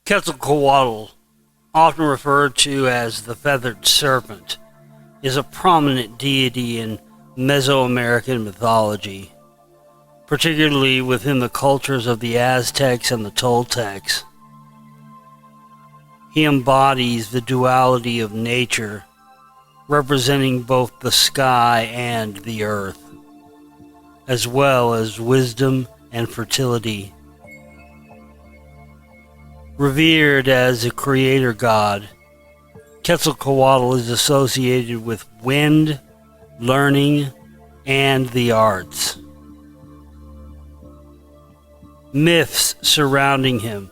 Quetzalcoatl, often referred to as the Feathered Serpent, is a prominent deity in Mesoamerican mythology, particularly within the cultures of the Aztecs and the Toltecs. He embodies the duality of nature, representing both the sky and the earth, as well as wisdom and fertility. Revered as a creator god, Quetzalcoatl is associated with wind, learning, and the arts. Myths surrounding him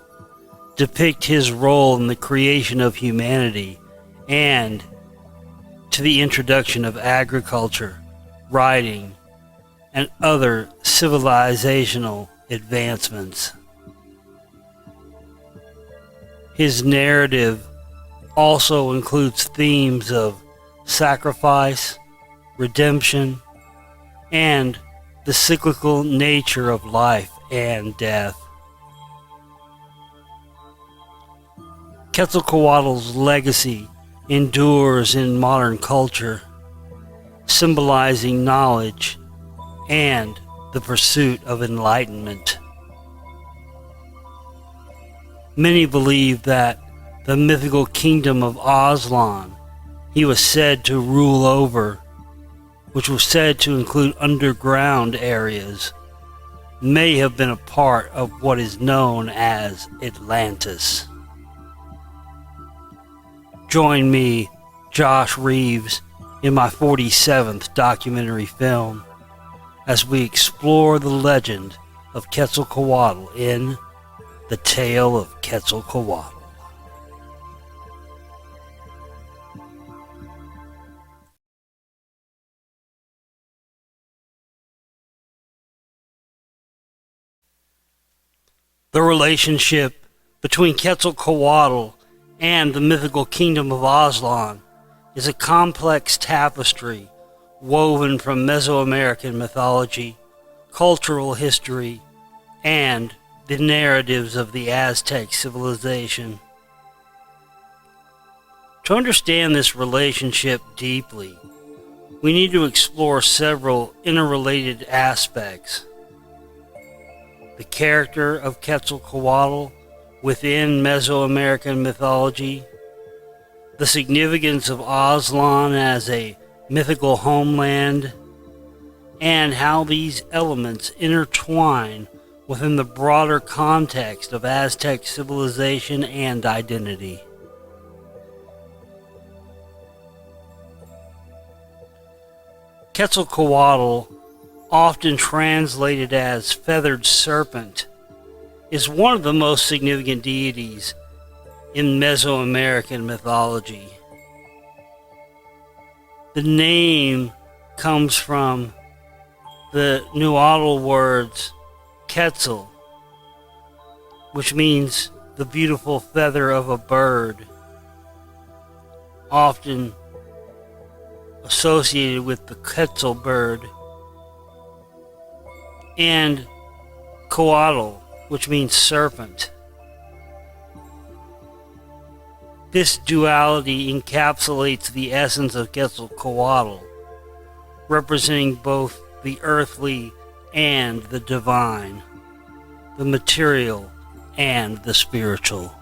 depict his role in the creation of humanity and to the introduction of agriculture, writing, and other civilizational advancements. His narrative also includes themes of sacrifice, redemption, and the cyclical nature of life and death. Quetzalcoatl's legacy endures in modern culture, symbolizing knowledge and the pursuit of enlightenment. Many believe that the mythical kingdom of Aslan he was said to rule over, which was said to include underground areas, may have been a part of what is known as Atlantis. Join me, Josh Reeves, in my 47th documentary film as we explore the legend of Quetzalcoatl in The Tale of Quetzalcoatl. The relationship between Quetzalcoatl and the mythical kingdom of Aslan is a complex tapestry woven from Mesoamerican mythology, cultural history, and the narratives of the Aztec civilization. To understand this relationship deeply, we need to explore several interrelated aspects. The character of Quetzalcoatl within Mesoamerican mythology, the significance of Aslan as a mythical homeland, and how these elements intertwine within the broader context of Aztec civilization and identity. Quetzalcoatl, often translated as Feathered Serpent, is one of the most significant deities in Mesoamerican mythology. The name comes from the Nahuatl words Quetzal, which means the beautiful feather of a bird, often associated with the Quetzal bird, and Coatl, which means serpent. This duality encapsulates the essence of Quetzalcoatl, representing both the earthly and the divine, the material and the spiritual.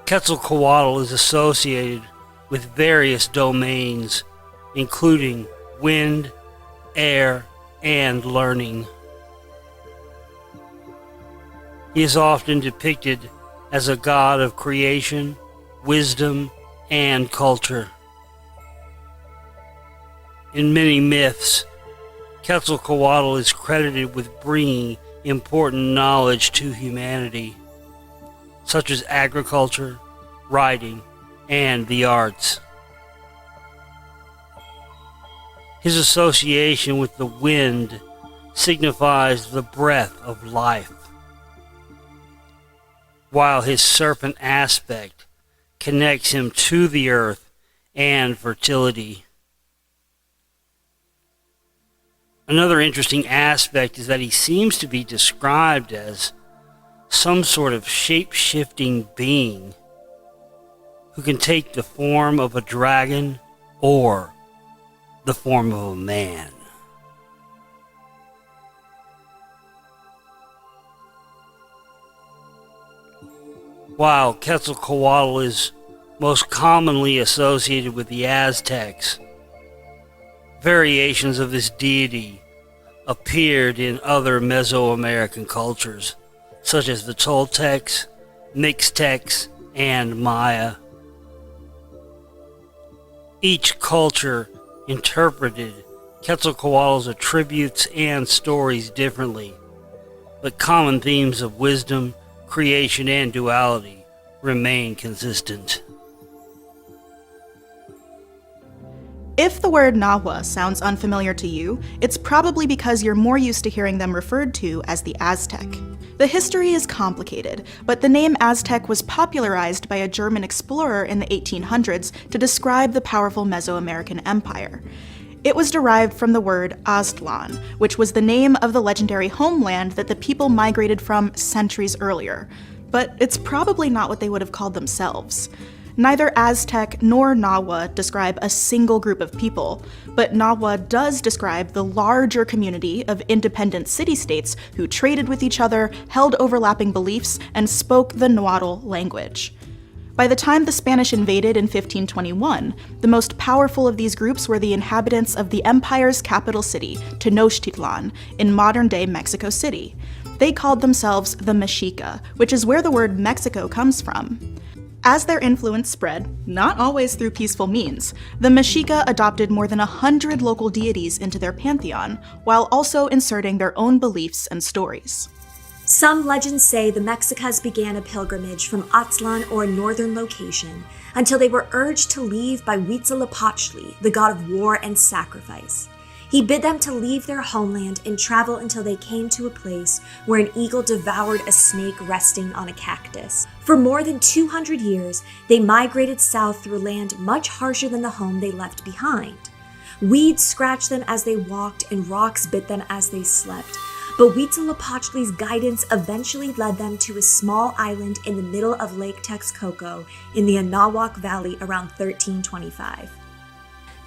Quetzalcoatl is associated with various domains, including wind, air, and learning. He is often depicted as a god of creation, wisdom, and culture. In many myths, Quetzalcoatl is credited with bringing important knowledge to humanity, such as agriculture, writing, and the arts. His association with the wind signifies the breath of life, while his serpent aspect connects him to the earth and fertility. Another interesting aspect is that he seems to be described as some sort of shape-shifting being who can take the form of a dragon or the form of a man. While Quetzalcoatl is most commonly associated with the Aztecs, variations of this deity appeared in other Mesoamerican cultures, such as the Toltecs, Mixtecs, and Maya. Each culture interpreted Quetzalcoatl's attributes and stories differently, but common themes of wisdom, creation, and duality remain consistent. If the word Nahua sounds unfamiliar to you, it's probably because you're more used to hearing them referred to as the Aztec. The history is complicated, but the name Aztec was popularized by a German explorer in the 1800s to describe the powerful Mesoamerican empire. It was derived from the word Aztlan, which was the name of the legendary homeland that the people migrated from centuries earlier. But it's probably not what they would have called themselves. Neither Aztec nor Nahua describe a single group of people, but Nahua does describe the larger community of independent city-states who traded with each other, held overlapping beliefs, and spoke the Nahuatl language. By the time the Spanish invaded in 1521, the most powerful of these groups were the inhabitants of the empire's capital city, Tenochtitlan, in modern-day Mexico City. They called themselves the Mexica, which is where the word Mexico comes from. As their influence spread, not always through peaceful means, the Mexica adopted more than 100 local deities into their pantheon, while also inserting their own beliefs and stories. Some legends say the Mexicas began a pilgrimage from Aztlan or a northern location until they were urged to leave by Huitzilopochtli, the god of war and sacrifice. He bid them to leave their homeland and travel until they came to a place where an eagle devoured a snake resting on a cactus. For more than 200 years, they migrated south through land much harsher than the home they left behind. Weeds scratched them as they walked and rocks bit them as they slept. But Huitzilopochtli's guidance eventually led them to a small island in the middle of Lake Texcoco in the Anahuac Valley around 1325.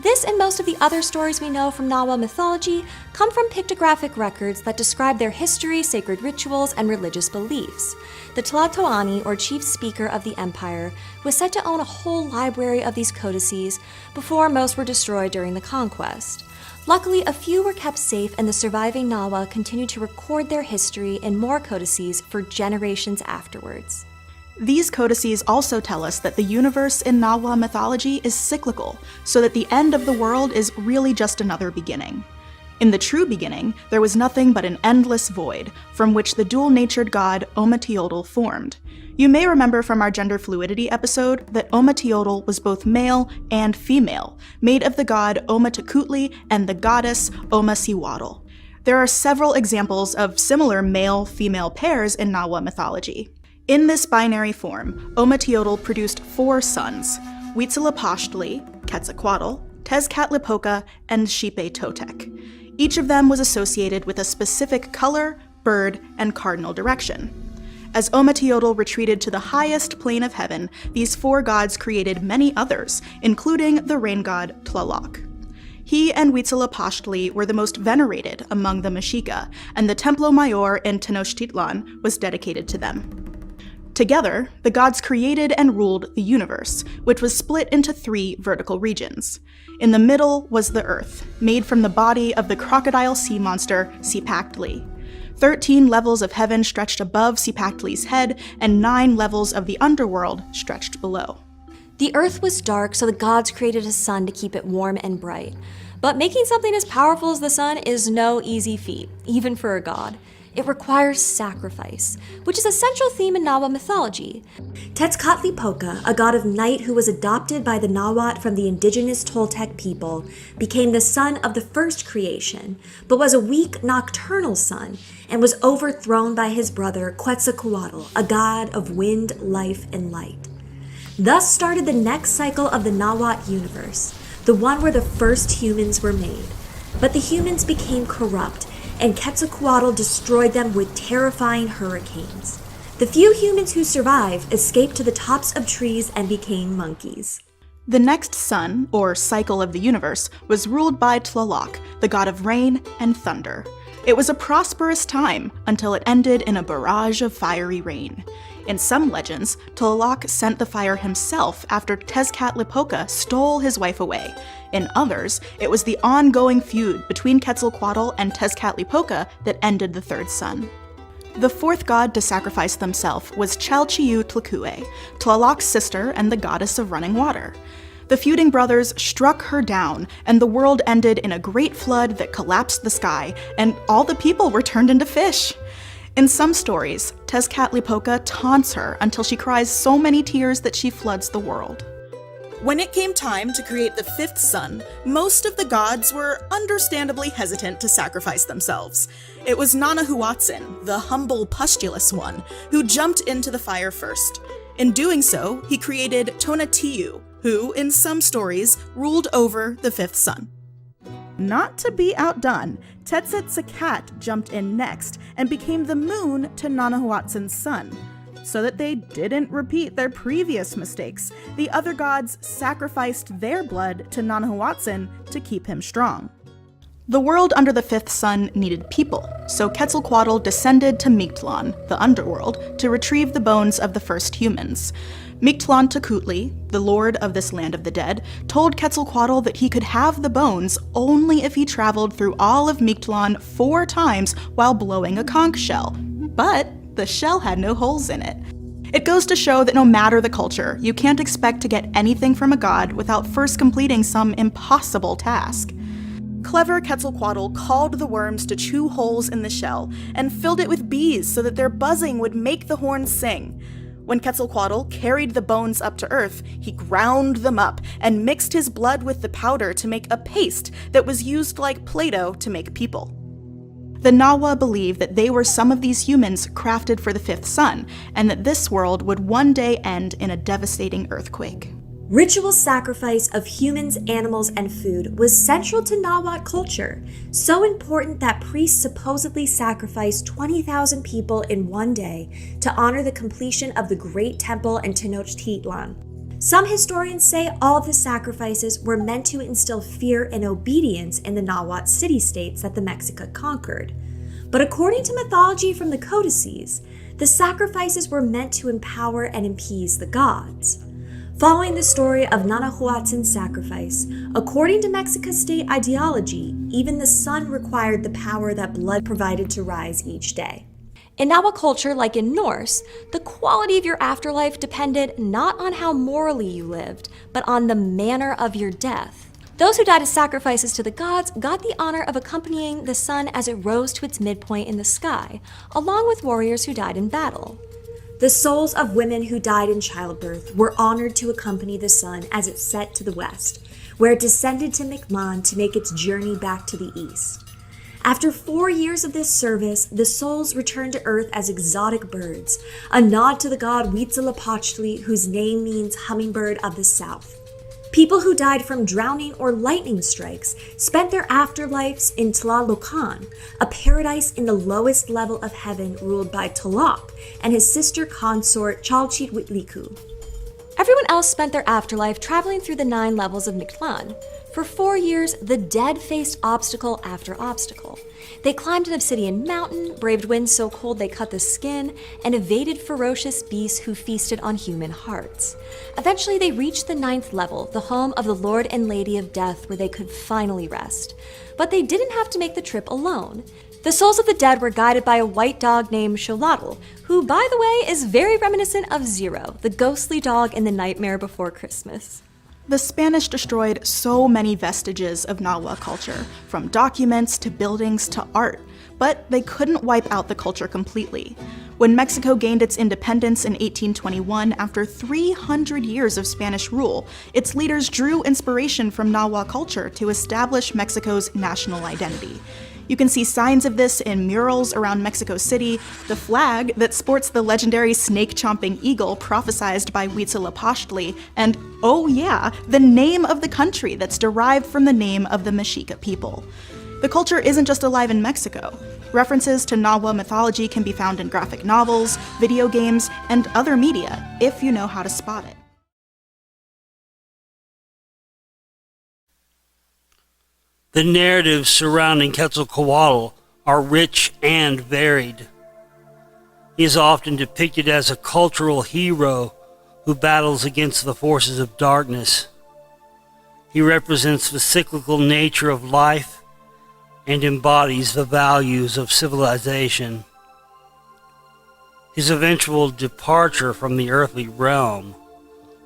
This and most of the other stories we know from Nahua mythology come from pictographic records that describe their history, sacred rituals, and religious beliefs. The Tlatoani, or chief speaker of the empire, was said to own a whole library of these codices before most were destroyed during the conquest. Luckily, a few were kept safe, and the surviving Nahua continued to record their history in more codices for generations afterwards. These codices also tell us that the universe in Nahua mythology is cyclical, so that the end of the world is really just another beginning. In the true beginning, there was nothing but an endless void, from which the dual-natured god Ometeotl formed. You may remember from our gender fluidity episode that Ometeotl was both male and female, made of the god Ometecutli and the goddess Omecihuatl. There are several examples of similar male-female pairs in Nahua mythology. In this binary form, Ometeotl produced 4 sons: Huitzilopochtli, Quetzalcoatl, Tezcatlipoca, and Xipe Totec. Each of them was associated with a specific color, bird, and cardinal direction. As Ometeotl retreated to the highest plane of heaven, these 4 gods created many others, including the rain god Tlaloc. He and Huitzilopochtli were the most venerated among the Mexica, and the Templo Mayor in Tenochtitlan was dedicated to them. Together, the gods created and ruled the universe, which was split into 3 vertical regions. In the middle was the earth, made from the body of the crocodile sea monster Cipactli. 13 levels of heaven stretched above Cipactli's head, and 9 levels of the underworld stretched below. The earth was dark, so the gods created a sun to keep it warm and bright. But making something as powerful as the sun is no easy feat, even for a god. It requires sacrifice, which is a central theme in Nahua mythology. Tezcatlipoca, a god of night who was adopted by the Nahuatl from the indigenous Toltec people, became the son of the first creation, but was a weak nocturnal son and was overthrown by his brother Quetzalcoatl, a god of wind, life, and light. Thus started the next cycle of the Nahuatl universe, the one where the first humans were made. But the humans became corrupt, and Quetzalcoatl destroyed them with terrifying hurricanes. The few humans who survived escaped to the tops of trees and became monkeys. The next sun, or cycle of the universe, was ruled by Tlaloc, the god of rain and thunder. It was a prosperous time until it ended in a barrage of fiery rain. In some legends, Tlaloc sent the fire himself after Tezcatlipoca stole his wife away. In others, it was the ongoing feud between Quetzalcoatl and Tezcatlipoca that ended the third sun. The fourth god to sacrifice themselves was Chalchiuhtlicue, Tlaloc's sister and the goddess of running water. The feuding brothers struck her down, and the world ended in a great flood that collapsed the sky, and all the people were turned into fish. In some stories, Tezcatlipoca taunts her until she cries so many tears that she floods the world. When it came time to create the fifth sun, most of the gods were understandably hesitant to sacrifice themselves. It was Nanahuatzin, the humble, pustulous one, who jumped into the fire first. In doing so, he created Tonatiuh, who, in some stories, ruled over the fifth sun. Not to be outdone, Tetzetzacat jumped in next and became the moon to Nanahuatzin's son. So that they didn't repeat their previous mistakes, the other gods sacrificed their blood to Nanahuatzin to keep him strong. The world under the fifth sun needed people, so Quetzalcoatl descended to Mictlan, the underworld, to retrieve the bones of the first humans. Mictlantecuhtli, the lord of this land of the dead, told Quetzalcoatl that he could have the bones only if he traveled through all of Mictlan 4 times while blowing a conch shell. But the shell had no holes in it. It goes to show that no matter the culture, you can't expect to get anything from a god without first completing some impossible task. Clever Quetzalcoatl called the worms to chew holes in the shell and filled it with bees so that their buzzing would make the horns sing. When Quetzalcoatl carried the bones up to earth, he ground them up and mixed his blood with the powder to make a paste that was used like Play-Doh to make people. The Nahua believed that they were some of these humans crafted for the fifth sun, and that this world would one day end in a devastating earthquake. Ritual sacrifice of humans, animals, and food was central to Nahuatl culture, so important that priests supposedly sacrificed 20,000 people in one day to honor the completion of the Great Temple in Tenochtitlan. Some historians say all the sacrifices were meant to instill fear and obedience in the Nahuatl city-states that the Mexica conquered. But according to mythology from the codices, the sacrifices were meant to empower and appease the gods. Following the story of Nanahuatzin's sacrifice, according to Mexica's state ideology, even the sun required the power that blood provided to rise each day. In Nahuatl culture, like in Norse, the quality of your afterlife depended not on how morally you lived, but on the manner of your death. Those who died as sacrifices to the gods got the honor of accompanying the sun as it rose to its midpoint in the sky, along with warriors who died in battle. The souls of women who died in childbirth were honored to accompany the sun as it set to the west, where it descended to Mictlan to make its journey back to the east. After 4 years of this service, the souls returned to Earth as exotic birds, a nod to the god Huitzilopochtli, whose name means hummingbird of the south. People who died from drowning or lightning strikes spent their afterlives in Tlalocan, a paradise in the lowest level of heaven ruled by Tlaloc and his sister consort Chalchiuhtlicue. Everyone else spent their afterlife traveling through the 9 levels of Mictlan. For 4 years, the dead faced obstacle after obstacle. They climbed an obsidian mountain, braved winds so cold they cut the skin, and evaded ferocious beasts who feasted on human hearts. Eventually, they reached the 9th level, the home of the Lord and Lady of Death, where they could finally rest. But they didn't have to make the trip alone. The souls of the dead were guided by a white dog named Xolotl, who, by the way, is very reminiscent of Zero, the ghostly dog in The Nightmare Before Christmas. The Spanish destroyed so many vestiges of Nahua culture, from documents to buildings to art, but they couldn't wipe out the culture completely. When Mexico gained its independence in 1821 after 300 years of Spanish rule, its leaders drew inspiration from Nahua culture to establish Mexico's national identity. You can see signs of this in murals around Mexico City, the flag that sports the legendary snake-chomping eagle prophesied by Huitzilopochtli, and, oh yeah, the name of the country that's derived from the name of the Mexica people. The culture isn't just alive in Mexico. References to Nahua mythology can be found in graphic novels, video games, and other media, if you know how to spot it. The narratives surrounding Quetzalcoatl are rich and varied. He is often depicted as a cultural hero who battles against the forces of darkness. He represents the cyclical nature of life and embodies the values of civilization. His eventual departure from the earthly realm,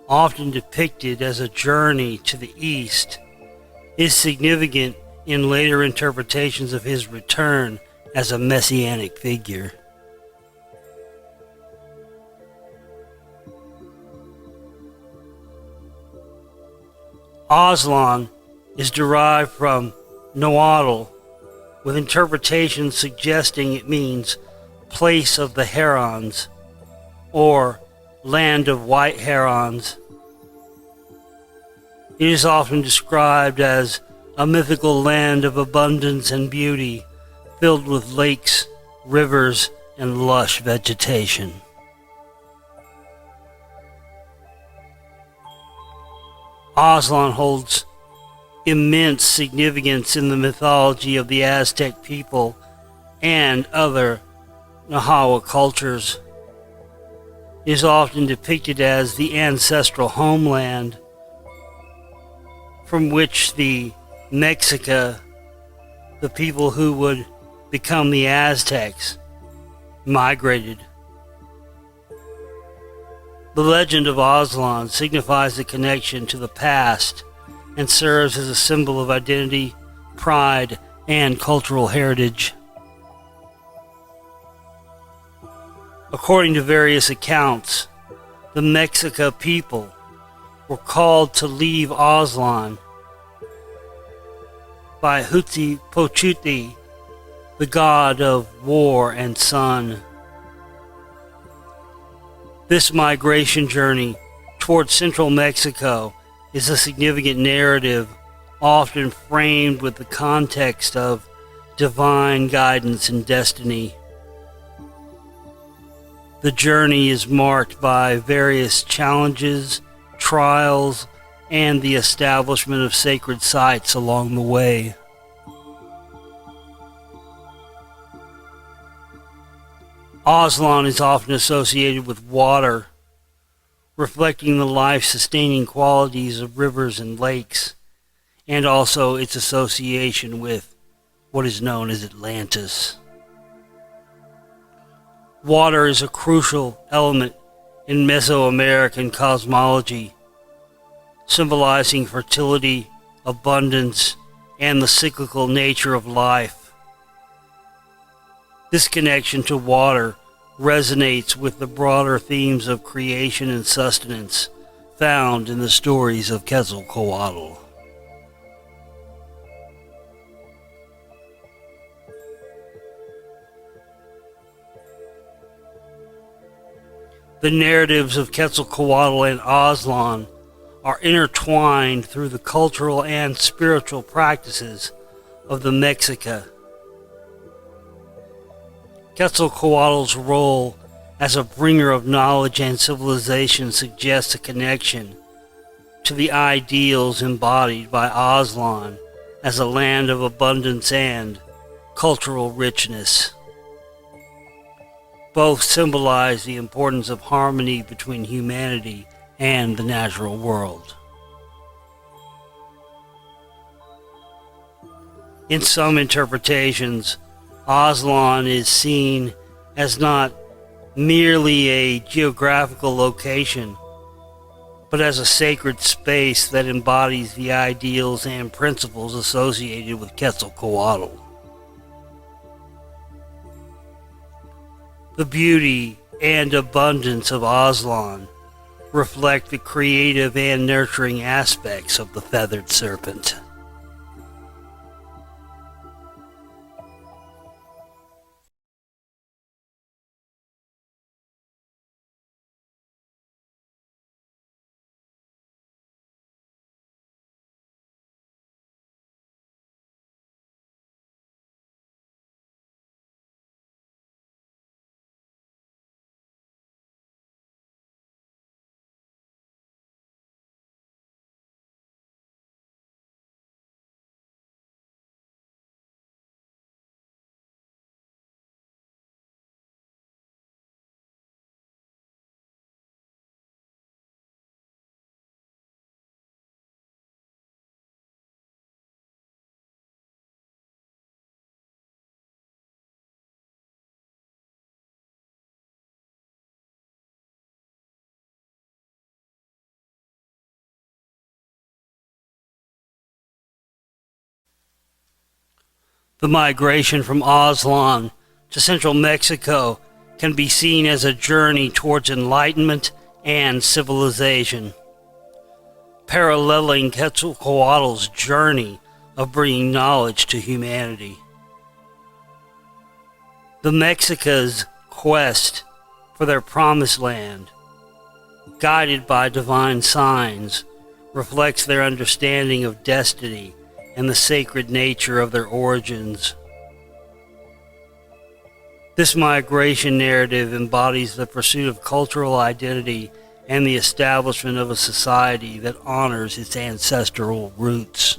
often depicted as a journey to the east, is significant in later interpretations of his return as a messianic figure. Aslan is derived from Nahuatl, with interpretations suggesting it means place of the herons or land of white herons. It is often described as a mythical land of abundance and beauty, filled with lakes, rivers, and lush vegetation. Aslan holds immense significance in the mythology of the Aztec people and other Nahua cultures. It is often depicted as the ancestral homeland from which the Mexica, the people who would become the Aztecs, migrated. The legend of Aslan signifies the connection to the past and serves as a symbol of identity, pride, and cultural heritage. According to various accounts, the Mexica people were called to leave Aslan by Huitzilopochtli, the god of war and sun. This migration journey towards central Mexico is a significant narrative, often framed with the context of divine guidance and destiny. The journey is marked by various challenges, trials, and the establishment of sacred sites along the way. Aslan is often associated with water, reflecting the life-sustaining qualities of rivers and lakes, and also its association with what is known as Atlantis. Water is a crucial element in Mesoamerican cosmology, symbolizing fertility, abundance, and the cyclical nature of life. This connection to water resonates with the broader themes of creation and sustenance found in the stories of Quetzalcoatl. The narratives of Quetzalcoatl and Aslan are intertwined through the cultural and spiritual practices of the Mexica. Quetzalcoatl's role as a bringer of knowledge and civilization suggests a connection to the ideals embodied by Aslan as a land of abundance and cultural richness. Both symbolize the importance of harmony between humanity and the natural world. In some interpretations, Aslan is seen as not merely a geographical location, but as a sacred space that embodies the ideals and principles associated with Quetzalcoatl. The beauty and abundance of Aslan reflect the creative and nurturing aspects of the feathered serpent. The migration from Aztlan to central Mexico can be seen as a journey towards enlightenment and civilization, paralleling Quetzalcoatl's journey of bringing knowledge to humanity. The Mexicas' quest for their promised land, guided by divine signs, reflects their understanding of destiny and the sacred nature of their origins. This migration narrative embodies the pursuit of cultural identity and the establishment of a society that honors its ancestral roots.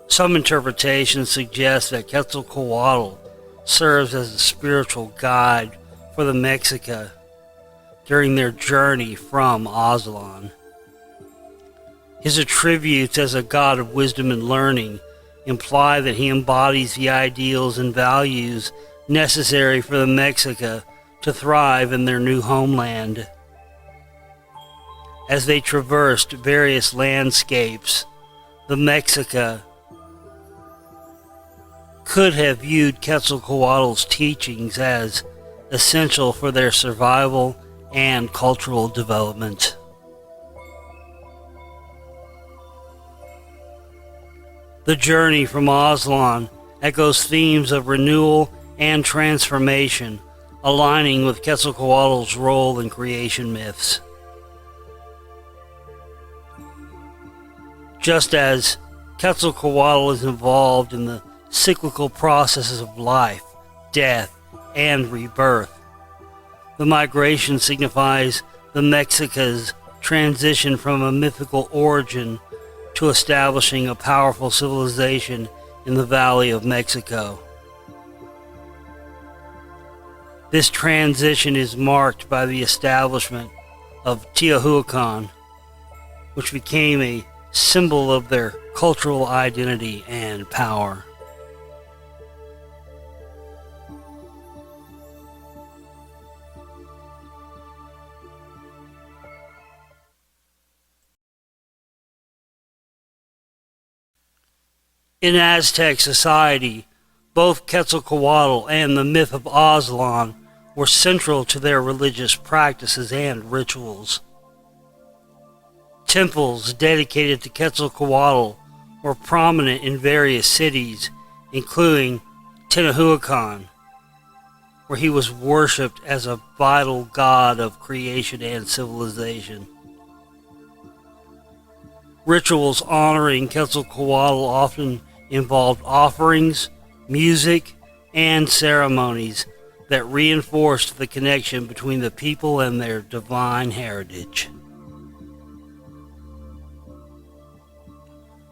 Some interpretations suggest that Quetzalcoatl serves as a spiritual guide for the Mexica during their journey from Aztlan. His attributes as a god of wisdom and learning imply that he embodies the ideals and values necessary for the Mexica to thrive in their new homeland. As they traversed various landscapes, the Mexica could have viewed Quetzalcoatl's teachings as essential for their survival and cultural development. The journey from Aztlan echoes themes of renewal and transformation, aligning with Quetzalcoatl's role in creation myths. Just as Quetzalcoatl is involved in the cyclical processes of life, death, and rebirth, the migration signifies the Mexica's transition from a mythical origin to establishing a powerful civilization in the Valley of Mexico. This transition is marked by the establishment of Teotihuacan, which became a symbol of their cultural identity and power. In Aztec society, both Quetzalcoatl and the myth of Aztlan were central to their religious practices and rituals. Temples dedicated to Quetzalcoatl were prominent in various cities, including Teotihuacan, where he was worshipped as a vital god of creation and civilization. Rituals honoring Quetzalcoatl often involved offerings, music, and ceremonies that reinforced the connection between the people and their divine heritage.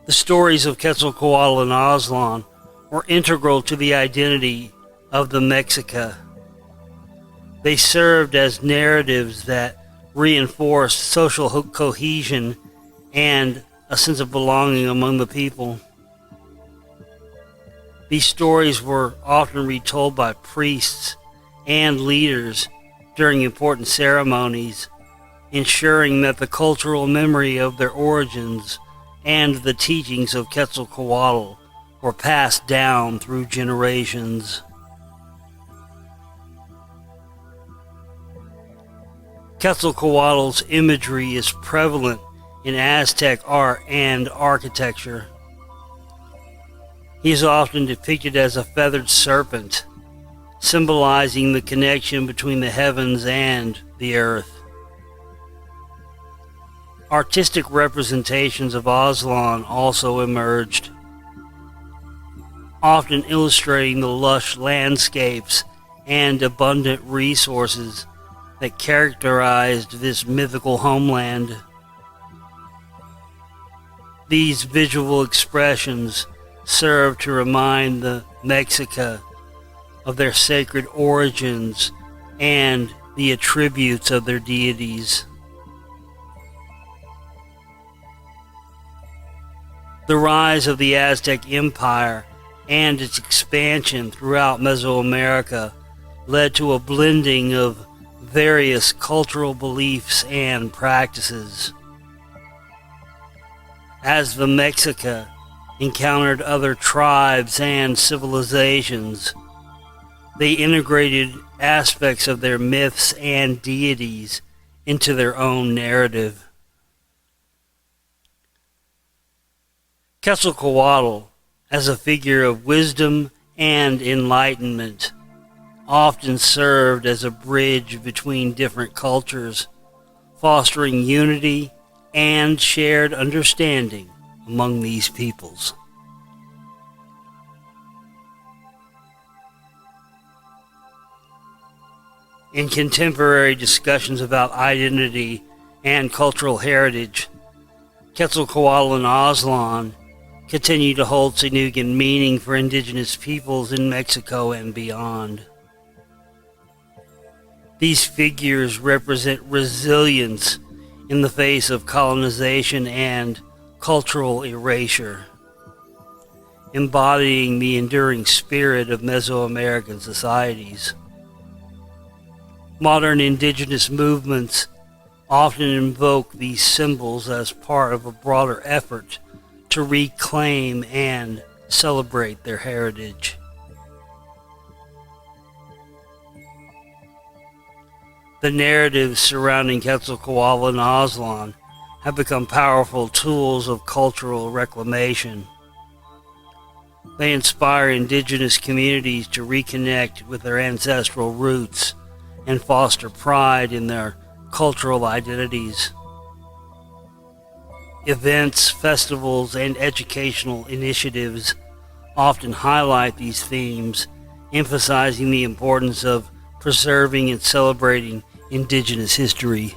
The stories of Quetzalcoatl and Aztlan were integral to the identity of the Mexica. They served as narratives that reinforced social cohesion and a sense of belonging among the people. These stories were often retold by priests and leaders during important ceremonies, ensuring that the cultural memory of their origins and the teachings of Quetzalcoatl were passed down through generations. Quetzalcoatl's imagery is prevalent in Aztec art and architecture. He is often depicted as a feathered serpent, symbolizing the connection between the heavens and the earth. Artistic representations of Aztlan also emerged, often illustrating the lush landscapes and abundant resources that characterized this mythical homeland. These visual expressions serve to remind the Mexica of their sacred origins and the attributes of their deities. The rise of the Aztec Empire and its expansion throughout Mesoamerica led to a blending of various cultural beliefs and practices. As the Mexica encountered other tribes and civilizations, they integrated aspects of their myths and deities into their own narrative. Quetzalcoatl, as a figure of wisdom and enlightenment, often served as a bridge between different cultures, fostering unity and shared understanding among these peoples. In contemporary discussions about identity and cultural heritage, Quetzalcoatl and Aslan continue to hold significant meaning for indigenous peoples in Mexico and beyond. These figures represent resilience in the face of colonization and cultural erasure, embodying the enduring spirit of Mesoamerican societies. Modern indigenous movements often invoke these symbols as part of a broader effort to reclaim and celebrate their heritage. The narratives surrounding Quetzalcoatl and Aslan have become powerful tools of cultural reclamation. They inspire indigenous communities to reconnect with their ancestral roots and foster pride in their cultural identities. Events, festivals, and educational initiatives often highlight these themes, emphasizing the importance of preserving and celebrating indigenous history.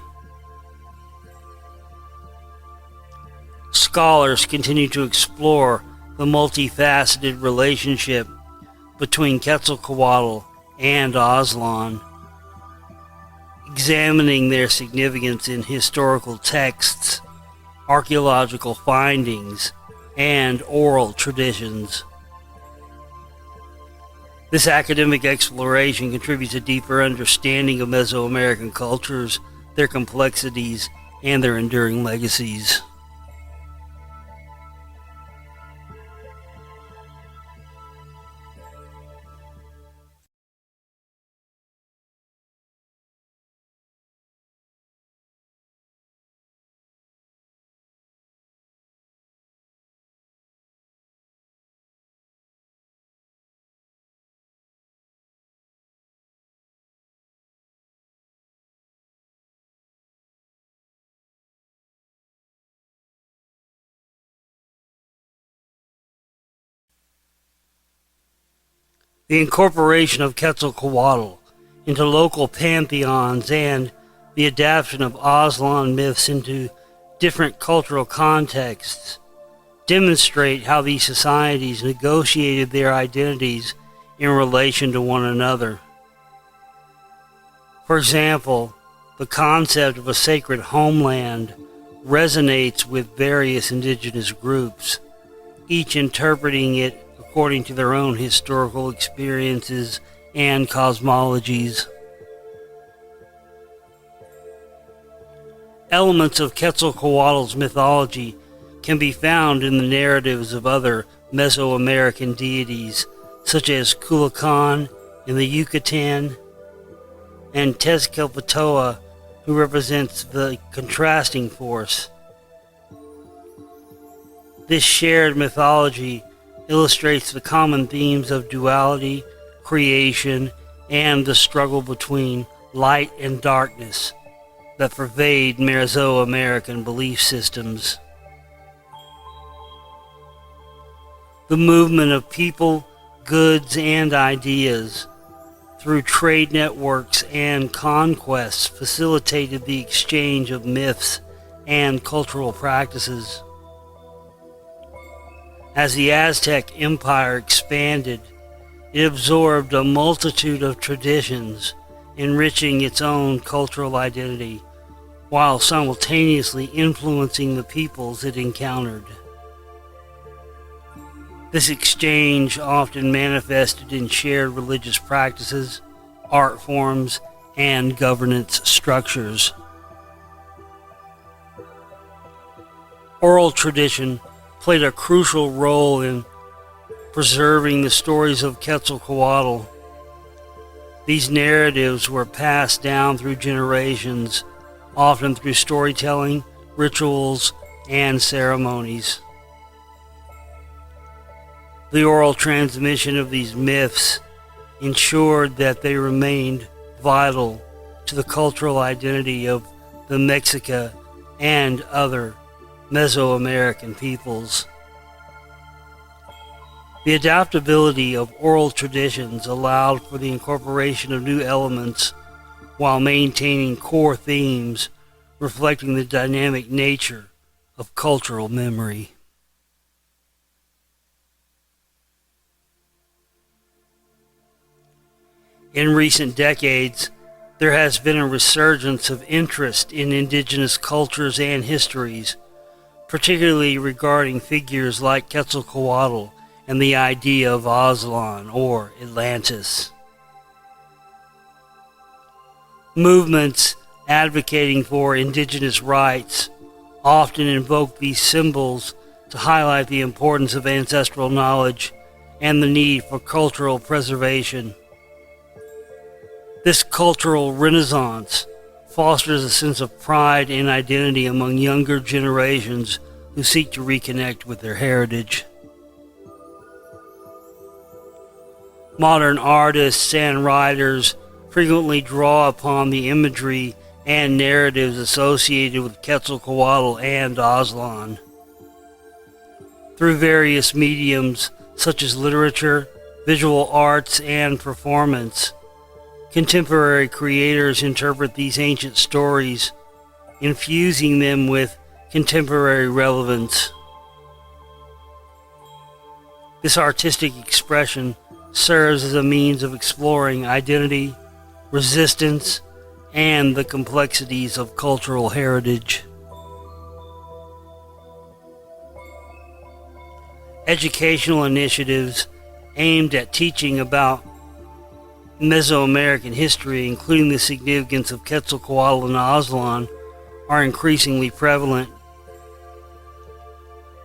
Scholars continue to explore the multifaceted relationship between Quetzalcoatl and Aslan, examining their significance in historical texts, archaeological findings, and oral traditions. This academic exploration contributes a deeper understanding of Mesoamerican cultures, their complexities, and their enduring legacies. The incorporation of Quetzalcoatl into local pantheons and the adaptation of Aslan myths into different cultural contexts demonstrate how these societies negotiated their identities in relation to one another. For example, the concept of a sacred homeland resonates with various indigenous groups, each interpreting it according to their own historical experiences and cosmologies. Elements of Quetzalcoatl's mythology can be found in the narratives of other Mesoamerican deities, such as Culiacan in the Yucatan, and Tezcatlipoca, who represents the contrasting force. This shared mythology illustrates the common themes of duality, creation, and the struggle between light and darkness that pervade Mesoamerican belief systems. The movement of people, goods, and ideas through trade networks and conquests facilitated the exchange of myths and cultural practices. As the Aztec Empire expanded, it absorbed a multitude of traditions, enriching its own cultural identity, while simultaneously influencing the peoples it encountered. This exchange often manifested in shared religious practices, art forms, and governance structures. Oral tradition played a crucial role in preserving the stories of Quetzalcoatl. These narratives were passed down through generations, often through storytelling, rituals, and ceremonies. The oral transmission of these myths ensured that they remained vital to the cultural identity of the Mexica and other Mesoamerican peoples. The adaptability of oral traditions allowed for the incorporation of new elements while maintaining core themes reflecting the dynamic nature of cultural memory. In recent decades, there has been a resurgence of interest in indigenous cultures and histories, particularly regarding figures like Quetzalcoatl and the idea of Aztlan or Atlantis. Movements advocating for indigenous rights often invoke these symbols to highlight the importance of ancestral knowledge and the need for cultural preservation. This cultural renaissance fosters a sense of pride and identity among younger generations who seek to reconnect with their heritage. Modern artists and writers frequently draw upon the imagery and narratives associated with Quetzalcoatl and Aztlan. Through various mediums such as literature, visual arts, and performance, contemporary creators interpret these ancient stories, infusing them with contemporary relevance. This artistic expression serves as a means of exploring identity, resistance, and the complexities of cultural heritage. Educational initiatives aimed at teaching about Mesoamerican history, including the significance of Quetzalcoatl and Aztlan, are increasingly prevalent.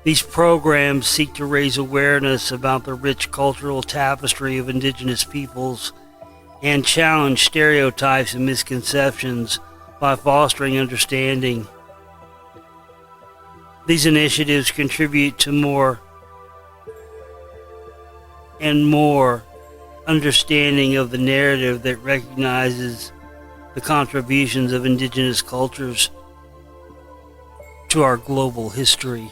These programs seek to raise awareness about the rich cultural tapestry of indigenous peoples and challenge stereotypes and misconceptions by fostering understanding. These initiatives contribute to more and more understanding of the narrative that recognizes the contributions of indigenous cultures to our global history.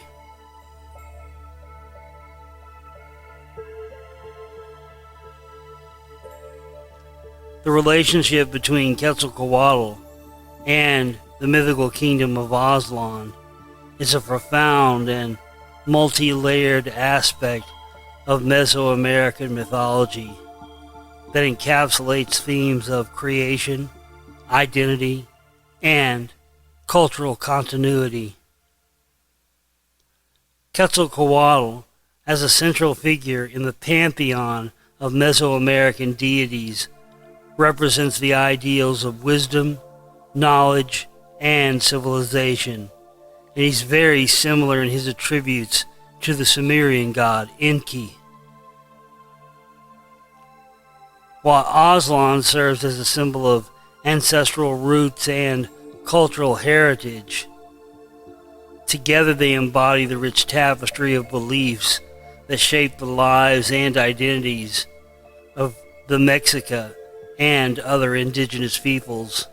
The relationship between Quetzalcoatl and the mythical kingdom of Aztlan is a profound and multi-layered aspect of Mesoamerican mythology that encapsulates themes of creation, identity, and cultural continuity. Quetzalcoatl, as a central figure in the pantheon of Mesoamerican deities, represents the ideals of wisdom, knowledge, and civilization, and he's very similar in his attributes to the Sumerian god Enki. While Aztlan serves as a symbol of ancestral roots and cultural heritage, together they embody the rich tapestry of beliefs that shape the lives and identities of the Mexica and other indigenous peoples.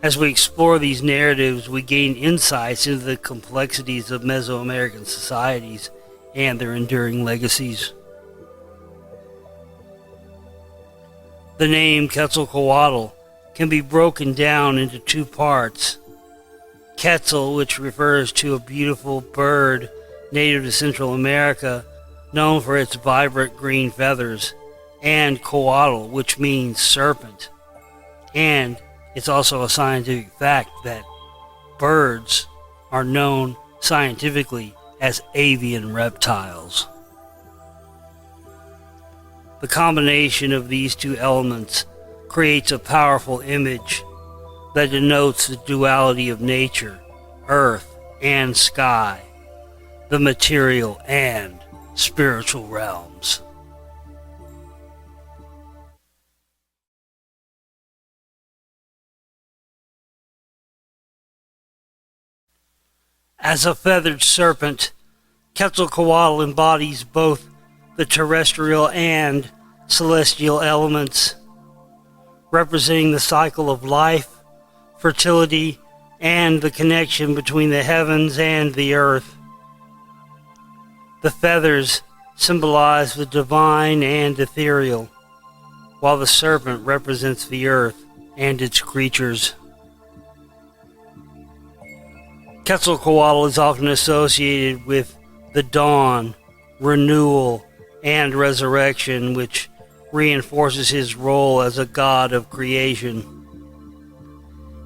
As we explore these narratives, we gain insights into the complexities of Mesoamerican societies and their enduring legacies. The name Quetzalcoatl can be broken down into two parts. Quetzal, which refers to a beautiful bird native to Central America, known for its vibrant green feathers, and Coatl, which means serpent. And it's also a scientific fact that birds are known scientifically as avian reptiles. The combination of these two elements creates a powerful image that denotes the duality of nature, earth, and sky, the material and spiritual realms. As a feathered serpent, Quetzalcoatl embodies both the terrestrial and celestial elements, representing the cycle of life, fertility, and the connection between the heavens and the earth. The feathers symbolize the divine and ethereal, while the serpent represents the earth and its creatures. Quetzalcoatl is often associated with the dawn, renewal, and resurrection, which reinforces his role as a god of creation.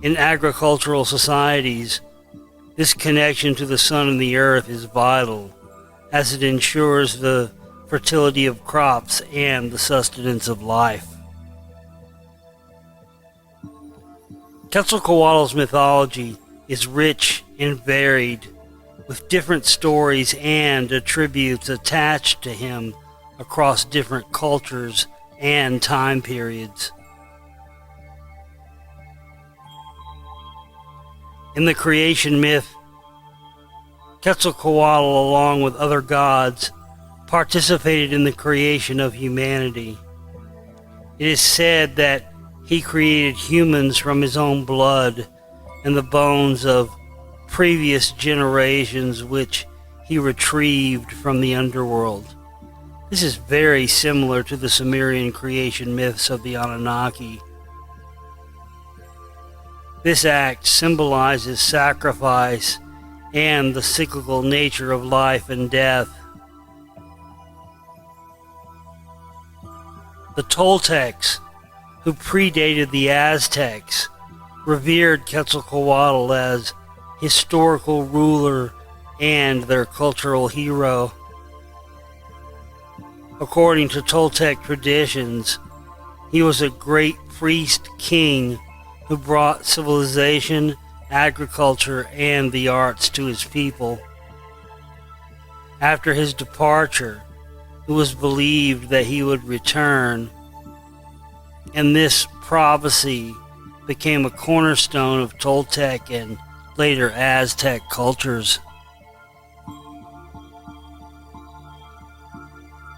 In agricultural societies, this connection to the sun and the earth is vital, as it ensures the fertility of crops and the sustenance of life. Quetzalcoatl's mythology is rich and varied, with different stories and attributes attached to him across different cultures and time periods. In the creation myth, Quetzalcoatl, along with other gods, participated in the creation of humanity. It is said that he created humans from his own blood and the bones of previous generations, which he retrieved from the underworld. This is very similar to the Sumerian creation myths of the Anunnaki. This act symbolizes sacrifice and the cyclical nature of life and death. The Toltecs, who predated the Aztecs, revered Quetzalcoatl as historical ruler and their cultural hero. According to Toltec traditions, he was a great priest king who brought civilization, agriculture, and the arts to his people. After his departure, it was believed that he would return, and this prophecy became a cornerstone of Toltec and later Aztec cultures.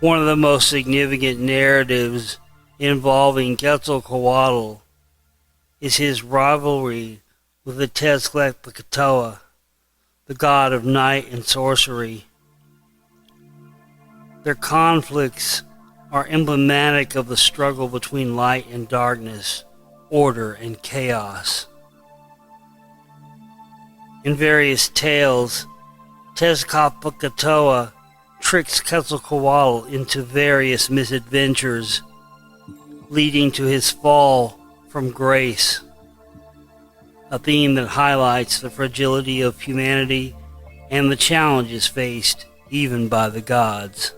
One of the most significant narratives involving Quetzalcoatl is his rivalry with the Tezcatlipoca, the god of night and sorcery. Their conflicts are emblematic of the struggle between light and darkness, order and chaos. In various tales, Tezcatlipoca tricks Quetzalcoatl into various misadventures, leading to his fall from grace, a theme that highlights the fragility of humanity and the challenges faced even by the gods.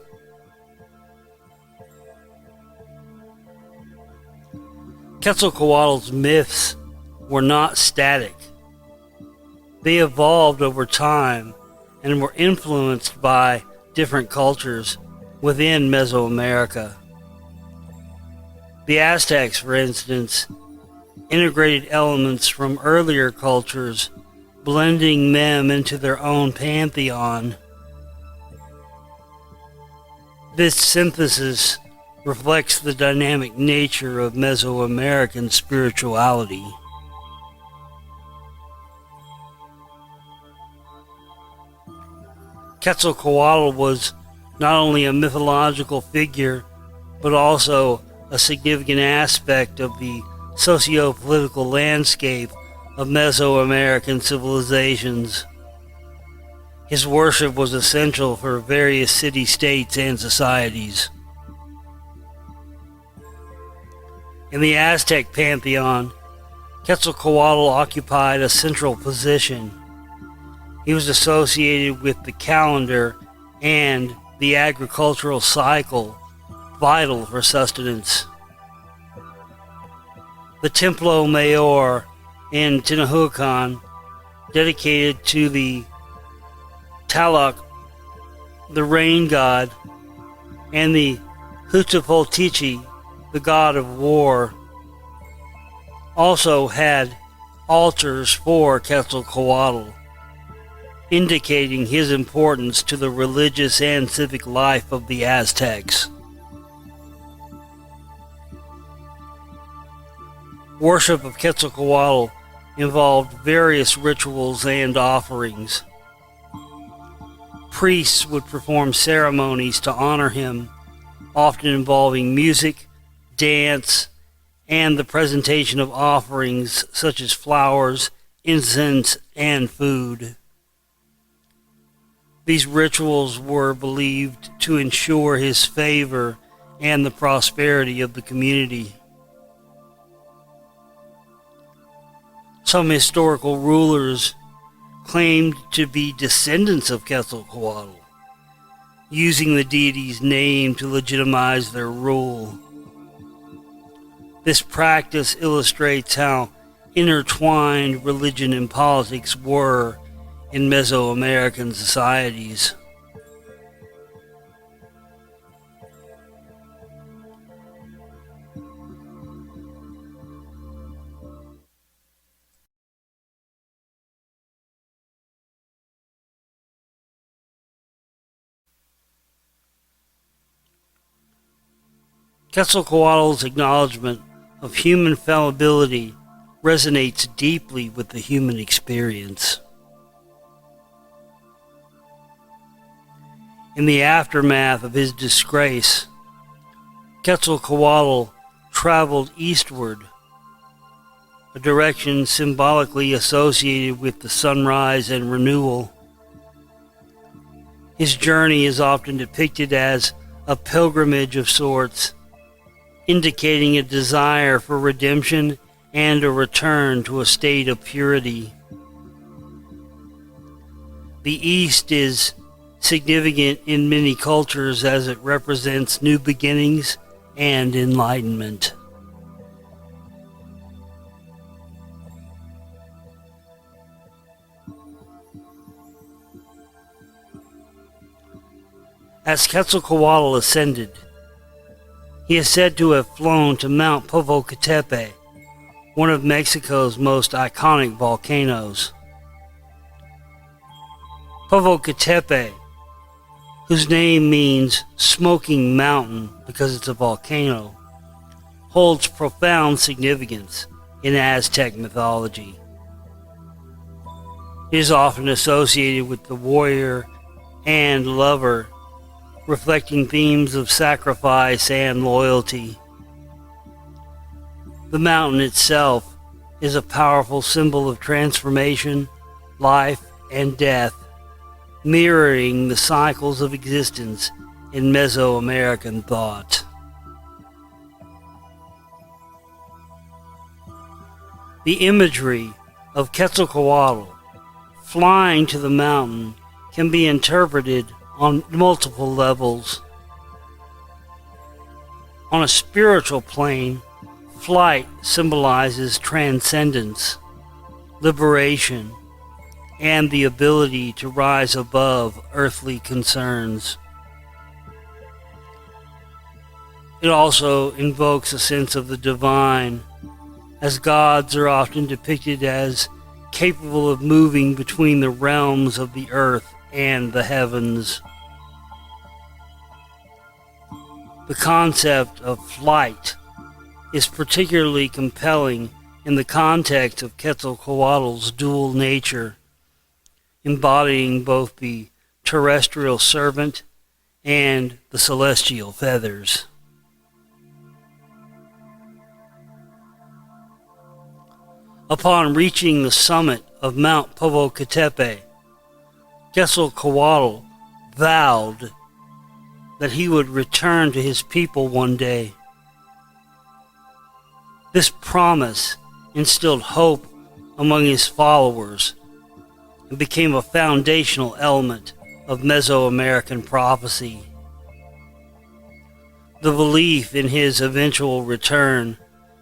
Quetzalcoatl's myths were not static. They evolved over time and were influenced by different cultures within Mesoamerica. The Aztecs, for instance, integrated elements from earlier cultures, blending them into their own pantheon. This synthesis reflects the dynamic nature of Mesoamerican spirituality. Quetzalcoatl was not only a mythological figure, but also a significant aspect of the socio-political landscape of Mesoamerican civilizations. His worship was essential for various city-states and societies. In the Aztec pantheon, Quetzalcoatl occupied a central position. He was associated with the calendar and the agricultural cycle, vital for sustenance. The Templo Mayor in Tenochtitlan, dedicated to the Talak, the rain god, and the Huitzilopochtli, the god of war, also had altars for Quetzalcoatl, indicating his importance to the religious and civic life of the Aztecs. Worship of Quetzalcoatl involved various rituals and offerings. Priests would perform ceremonies to honor him, often involving music, dance, and the presentation of offerings such as flowers, incense, and food. These rituals were believed to ensure his favor and the prosperity of the community. Some historical rulers claimed to be descendants of Quetzalcoatl, using the deity's name to legitimize their rule. This practice illustrates how intertwined religion and politics were in Mesoamerican societies. Quetzalcoatl's acknowledgement of human fallibility resonates deeply with the human experience. In the aftermath of his disgrace, Quetzalcoatl traveled eastward, a direction symbolically associated with the sunrise and renewal. His journey is often depicted as a pilgrimage of sorts, indicating a desire for redemption and a return to a state of purity. The East is significant in many cultures as it represents new beginnings and enlightenment. As Quetzalcoatl ascended, he is said to have flown to Mount Popocatépetl, one of Mexico's most iconic volcanoes. Popocatépetl, whose name means smoking mountain because it's a volcano, holds profound significance in Aztec mythology. It is often associated with the warrior and lover, reflecting themes of sacrifice and loyalty. The mountain itself is a powerful symbol of transformation, life, and death, mirroring the cycles of existence in Mesoamerican thought. The imagery of Quetzalcoatl flying to the mountain can be interpreted on multiple levels. On a spiritual plane, flight symbolizes transcendence, liberation, and the ability to rise above earthly concerns. It also invokes a sense of the divine, as gods are often depicted as capable of moving between the realms of the earth and the heavens. The concept of flight is particularly compelling in the context of Quetzalcoatl's dual nature, embodying both the terrestrial servant and the celestial feathers. Upon reaching the summit of Mount Popocatépetl, Quetzalcoatl vowed that he would return to his people one day. This promise instilled hope among his followers and became a foundational element of Mesoamerican prophecy. The belief in his eventual return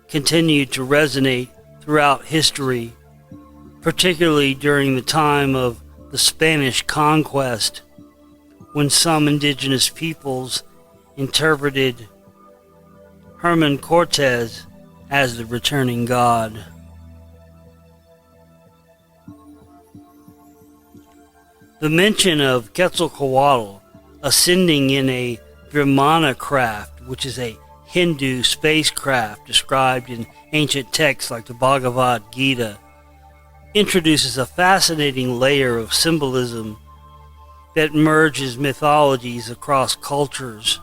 continued to resonate throughout history, particularly during the time of the Spanish conquest, when some indigenous peoples interpreted Herman Cortez as the returning god. The mention of Quetzalcoatl ascending in a Vimana craft, which is a Hindu spacecraft described in ancient texts like the Bhagavad Gita, introduces a fascinating layer of symbolism that merges mythologies across cultures.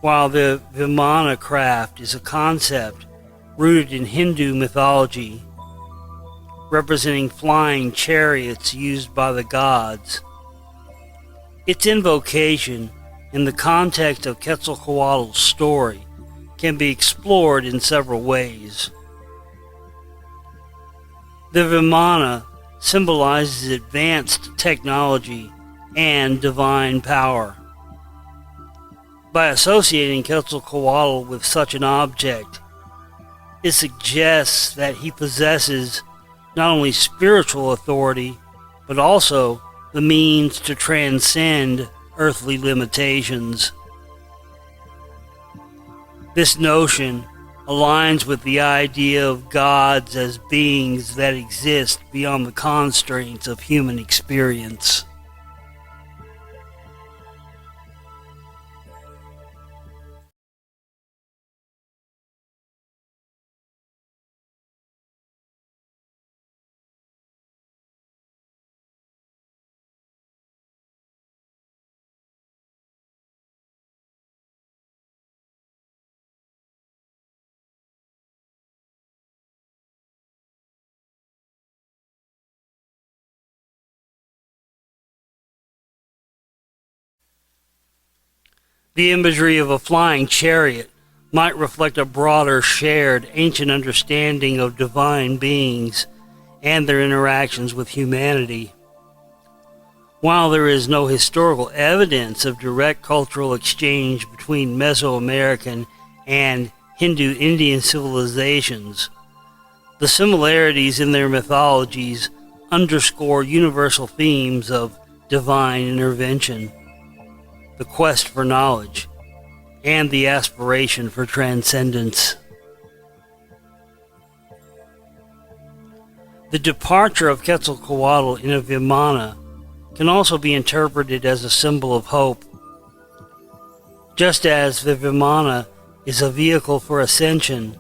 While the Vimana craft is a concept rooted in Hindu mythology, representing flying chariots used by the gods, its invocation in the context of Quetzalcoatl's story can be explored in several ways. The Vimana symbolizes advanced technology and divine power. By associating Quetzalcoatl with such an object, it suggests that he possesses not only spiritual authority, but also the means to transcend earthly limitations. This notion aligns with the idea of gods as beings that exist beyond the constraints of human experience. The imagery of a flying chariot might reflect a broader shared ancient understanding of divine beings and their interactions with humanity. While there is no historical evidence of direct cultural exchange between Mesoamerican and Hindu-Indian civilizations, the similarities in their mythologies underscore universal themes of divine intervention, the quest for knowledge, and the aspiration for transcendence. The departure of Quetzalcoatl in a Vimana can also be interpreted as a symbol of hope. Just as the Vimana is a vehicle for ascension,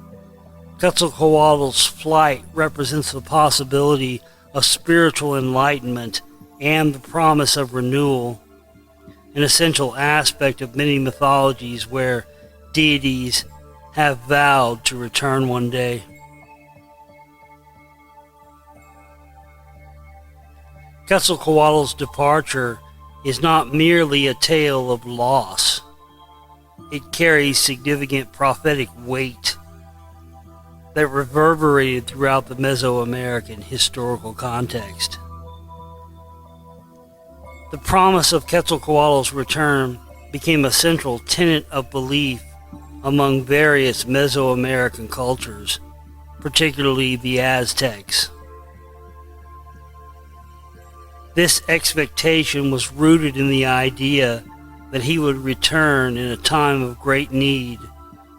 Quetzalcoatl's flight represents the possibility of spiritual enlightenment and the promise of renewal, an essential aspect of many mythologies where deities have vowed to return one day. Quetzalcoatl's departure is not merely a tale of loss. It carries significant prophetic weight that reverberated throughout the Mesoamerican historical context. The promise of Quetzalcoatl's return became a central tenet of belief among various Mesoamerican cultures, particularly the Aztecs. This expectation was rooted in the idea that he would return in a time of great need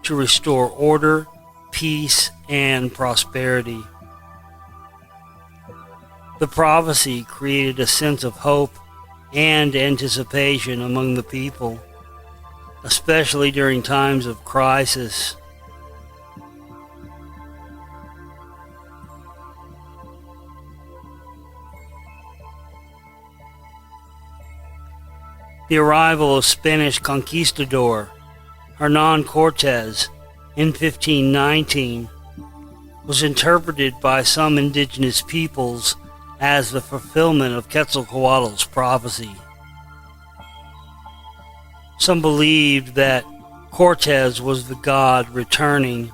to restore order, peace, and prosperity. The prophecy created a sense of hope and anticipation among the people, especially during times of crisis. The arrival of Spanish conquistador Hernan Cortez in 1519 was interpreted by some indigenous peoples as the fulfillment of Quetzalcoatl's prophecy. Some believed that Cortez was the god returning,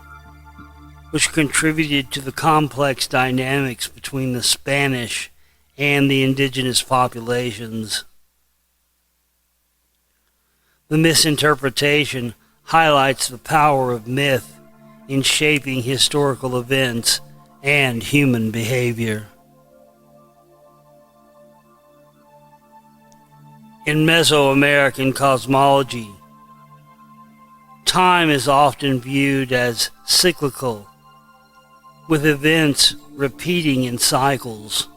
which contributed to the complex dynamics between the Spanish and the indigenous populations. The misinterpretation highlights the power of myth in shaping historical events and human behavior. In Mesoamerican cosmology, time is often viewed as cyclical, with events repeating in cycles.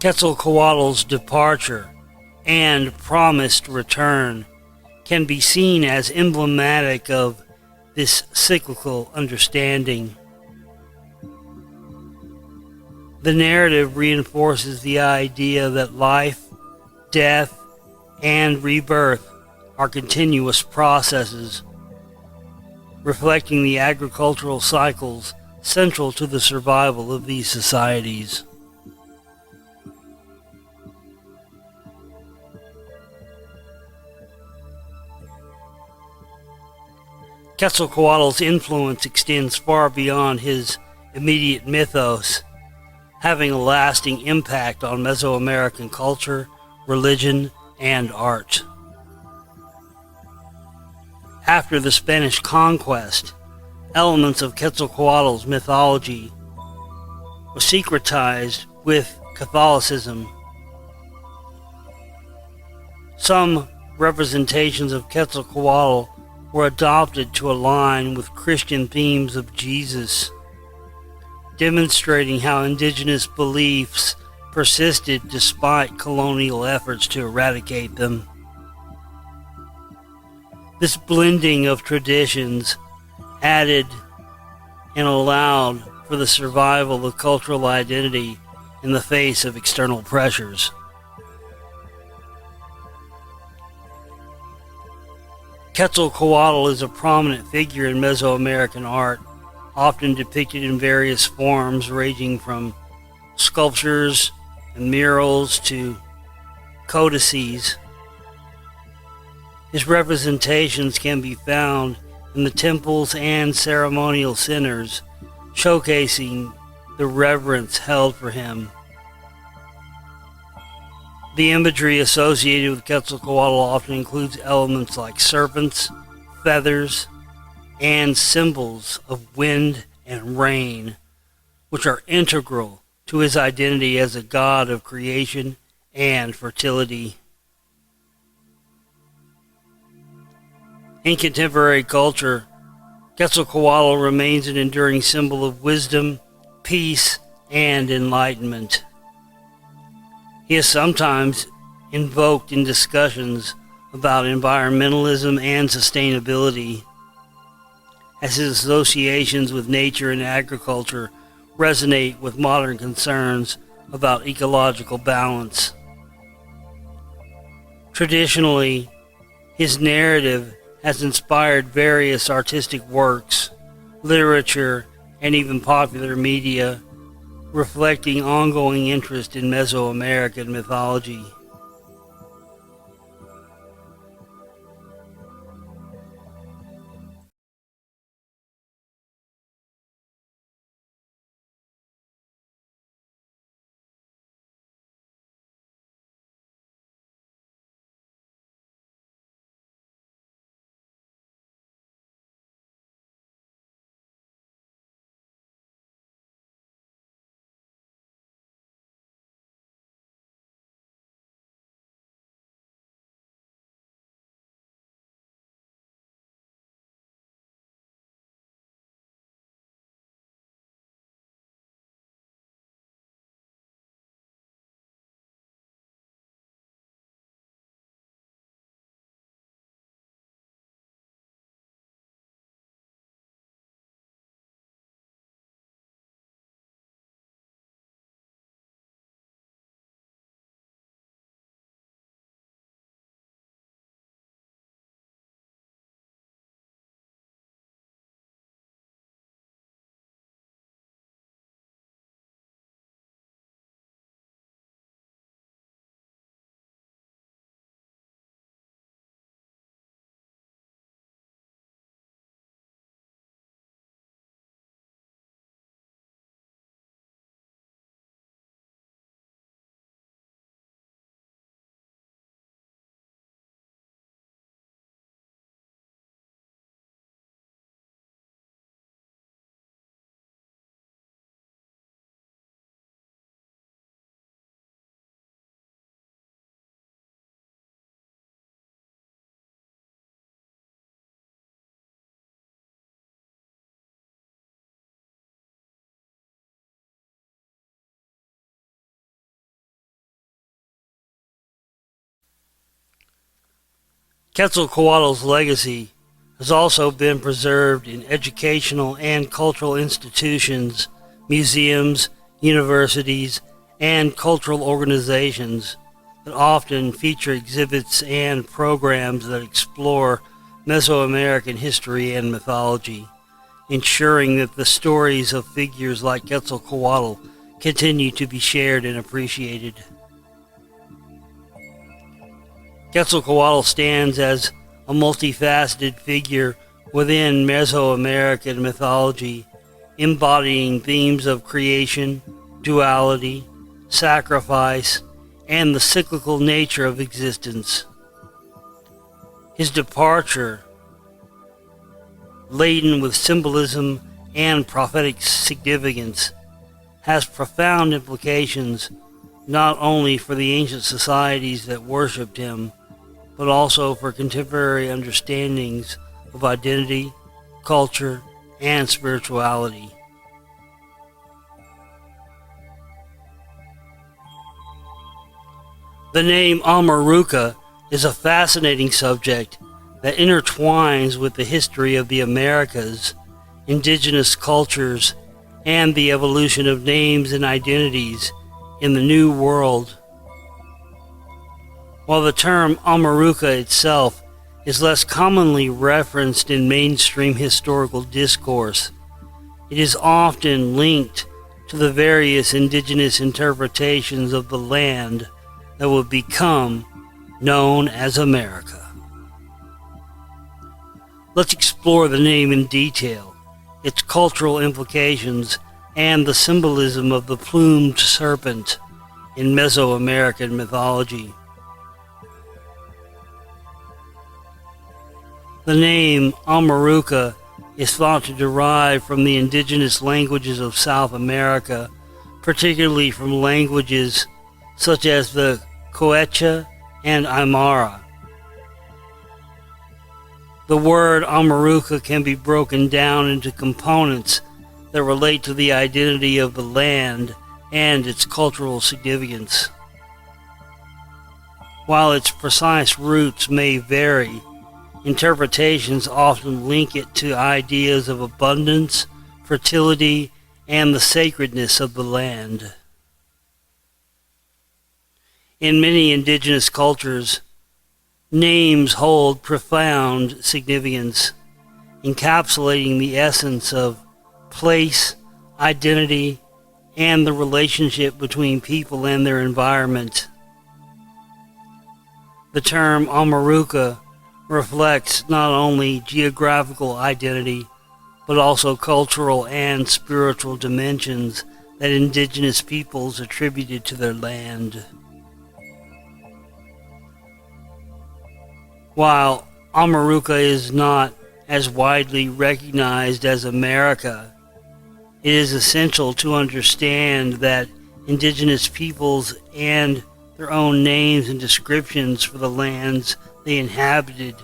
Quetzalcoatl's departure and promised return can be seen as emblematic of this cyclical understanding. The narrative reinforces the idea that life, death, and rebirth are continuous processes, reflecting the agricultural cycles central to the survival of these societies. Quetzalcoatl's influence extends far beyond his immediate mythos, having a lasting impact on Mesoamerican culture, religion, and art. After the Spanish conquest, elements of Quetzalcoatl's mythology were syncretized with Catholicism. Some representations of Quetzalcoatl were adopted to align with Christian themes of Jesus, demonstrating how indigenous beliefs persisted despite colonial efforts to eradicate them. This blending of traditions added and allowed for the survival of cultural identity in the face of external pressures. Quetzalcoatl is a prominent figure in Mesoamerican art, often depicted in various forms ranging from sculptures and murals to codices. His representations can be found in the temples and ceremonial centers, showcasing the reverence held for him. The imagery associated with Quetzalcoatl often includes elements like serpents, feathers, and symbols of wind and rain, which are integral to his identity as a god of creation and fertility. In contemporary culture, Quetzalcoatl remains an enduring symbol of wisdom, peace, and enlightenment. He is sometimes invoked in discussions about environmentalism and sustainability, as his associations with nature and agriculture resonate with modern concerns about ecological balance. Traditionally, his narrative has inspired various artistic works, literature, and even popular media, reflecting ongoing interest in Mesoamerican mythology. Quetzalcoatl's legacy has also been preserved in educational and cultural institutions, museums, universities, and cultural organizations that often feature exhibits and programs that explore Mesoamerican history and mythology, ensuring that the stories of figures like Quetzalcoatl continue to be shared and appreciated. Quetzalcoatl stands as a multifaceted figure within Mesoamerican mythology, embodying themes of creation, duality, sacrifice, and the cyclical nature of existence. His departure, laden with symbolism and prophetic significance, has profound implications not only for the ancient societies that worshipped him, but also for contemporary understandings of identity, culture, and spirituality. The name Amaruca is a fascinating subject that intertwines with the history of the Americas, indigenous cultures, and the evolution of names and identities in the New World. While the term Amaruca itself is less commonly referenced in mainstream historical discourse, it is often linked to the various indigenous interpretations of the land that would become known as America. Let's explore the name in detail, its cultural implications, and the symbolism of the plumed serpent in Mesoamerican mythology. The name Amaruca is thought to derive from the indigenous languages of South America, particularly from languages such as the Quechua and Aymara. The word Amaruca can be broken down into components that relate to the identity of the land and its cultural significance. While its precise roots may vary, interpretations often link it to ideas of abundance, fertility, and the sacredness of the land. In many indigenous cultures, names hold profound significance, encapsulating the essence of place, identity, and the relationship between people and their environment. The term Amaruca reflects not only geographical identity, but also cultural and spiritual dimensions that indigenous peoples attributed to their land. While Amaruca is not as widely recognized as America, it is essential to understand that indigenous peoples and their own names and descriptions for the lands they inhabited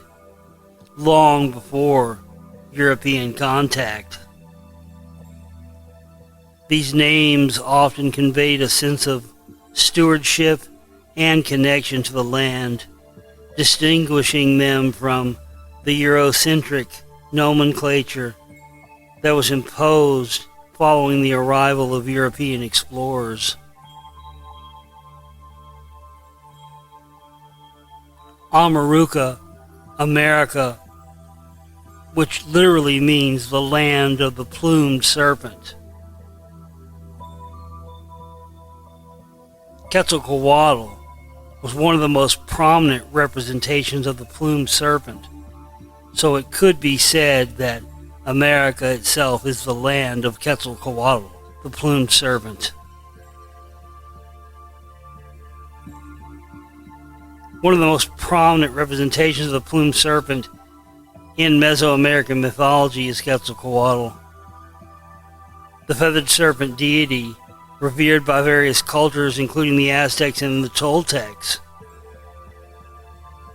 long before European contact. These names often conveyed a sense of stewardship and connection to the land, distinguishing them from the Eurocentric nomenclature that was imposed following the arrival of European explorers. Amaruca, America, which literally means the land of the plumed serpent. Quetzalcoatl was one of the most prominent representations of the plumed serpent, so it could be said that America itself is the land of Quetzalcoatl, the plumed serpent. One of the most prominent representations of the plumed serpent in Mesoamerican mythology is Quetzalcoatl, the feathered serpent deity revered by various cultures including the Aztecs and the Toltecs.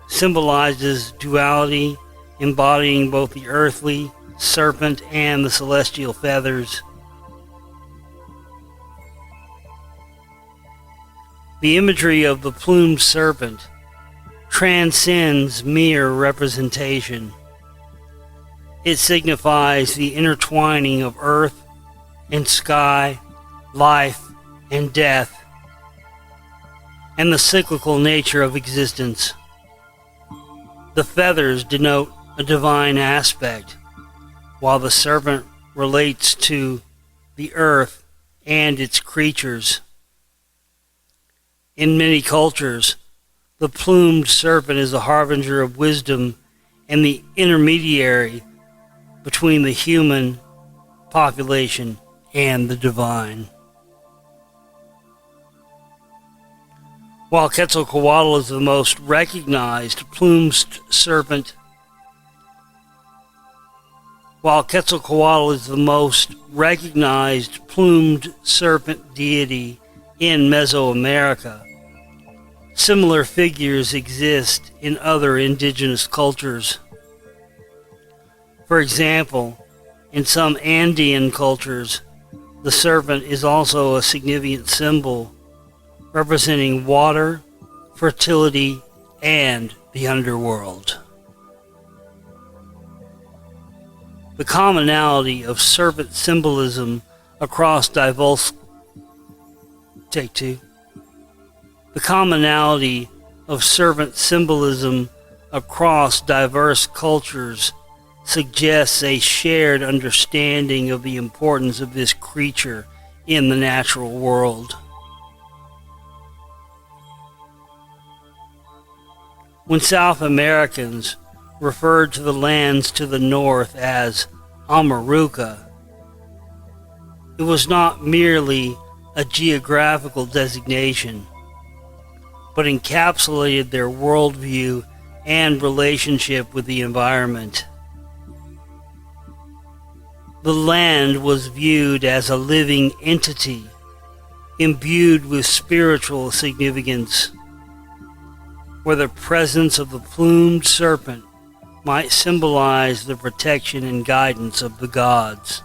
Symbolizes duality, embodying both the earthly serpent and the celestial feathers. The imagery of the plumed serpent transcends mere representation. It signifies the intertwining of earth and sky, life and death, and the cyclical nature of existence. The feathers denote a divine aspect, while the serpent relates to the earth and its creatures. In many cultures, the plumed serpent is a harbinger of wisdom and the intermediary between the human population and the divine. While Quetzalcoatl is the most recognized plumed serpent, deity in Mesoamerica, similar figures exist in other indigenous cultures. For example, in some Andean cultures, the serpent is also a significant symbol representing water, fertility, and the underworld. The commonality of serpent symbolism across diverse cultures suggests a shared understanding of the importance of this creature in the natural world. When South Americans referred to the lands to the north as Amaruca, it was not merely a geographical designation, but encapsulated their worldview and relationship with the environment. The land was viewed as a living entity, imbued with spiritual significance, where the presence of the plumed serpent might symbolize the protection and guidance of the gods.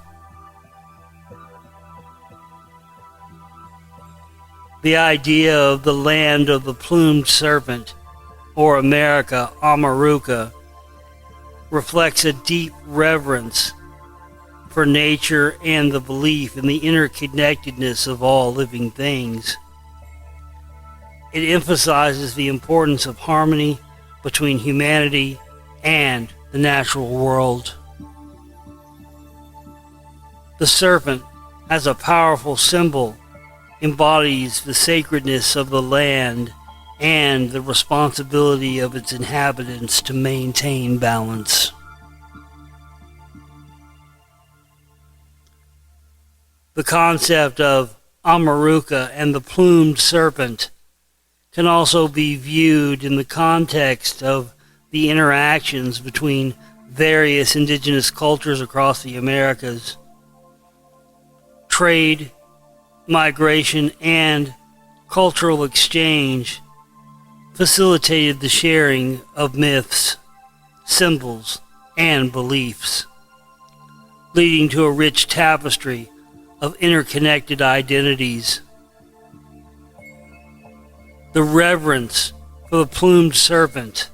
The idea of the land of the plumed serpent, or America Amaruca, reflects a deep reverence for nature and the belief in the interconnectedness of all living things. It emphasizes the importance of harmony between humanity and the natural world. The serpent, as a powerful symbol, embodies the sacredness of the land and the responsibility of its inhabitants to maintain balance. The concept of Amaruca and the plumed serpent can also be viewed in the context of the interactions between various indigenous cultures across the Americas. Trade, migration, and cultural exchange facilitated the sharing of myths, symbols, and beliefs, leading to a rich tapestry of interconnected identities. The reverence for the plumed serpent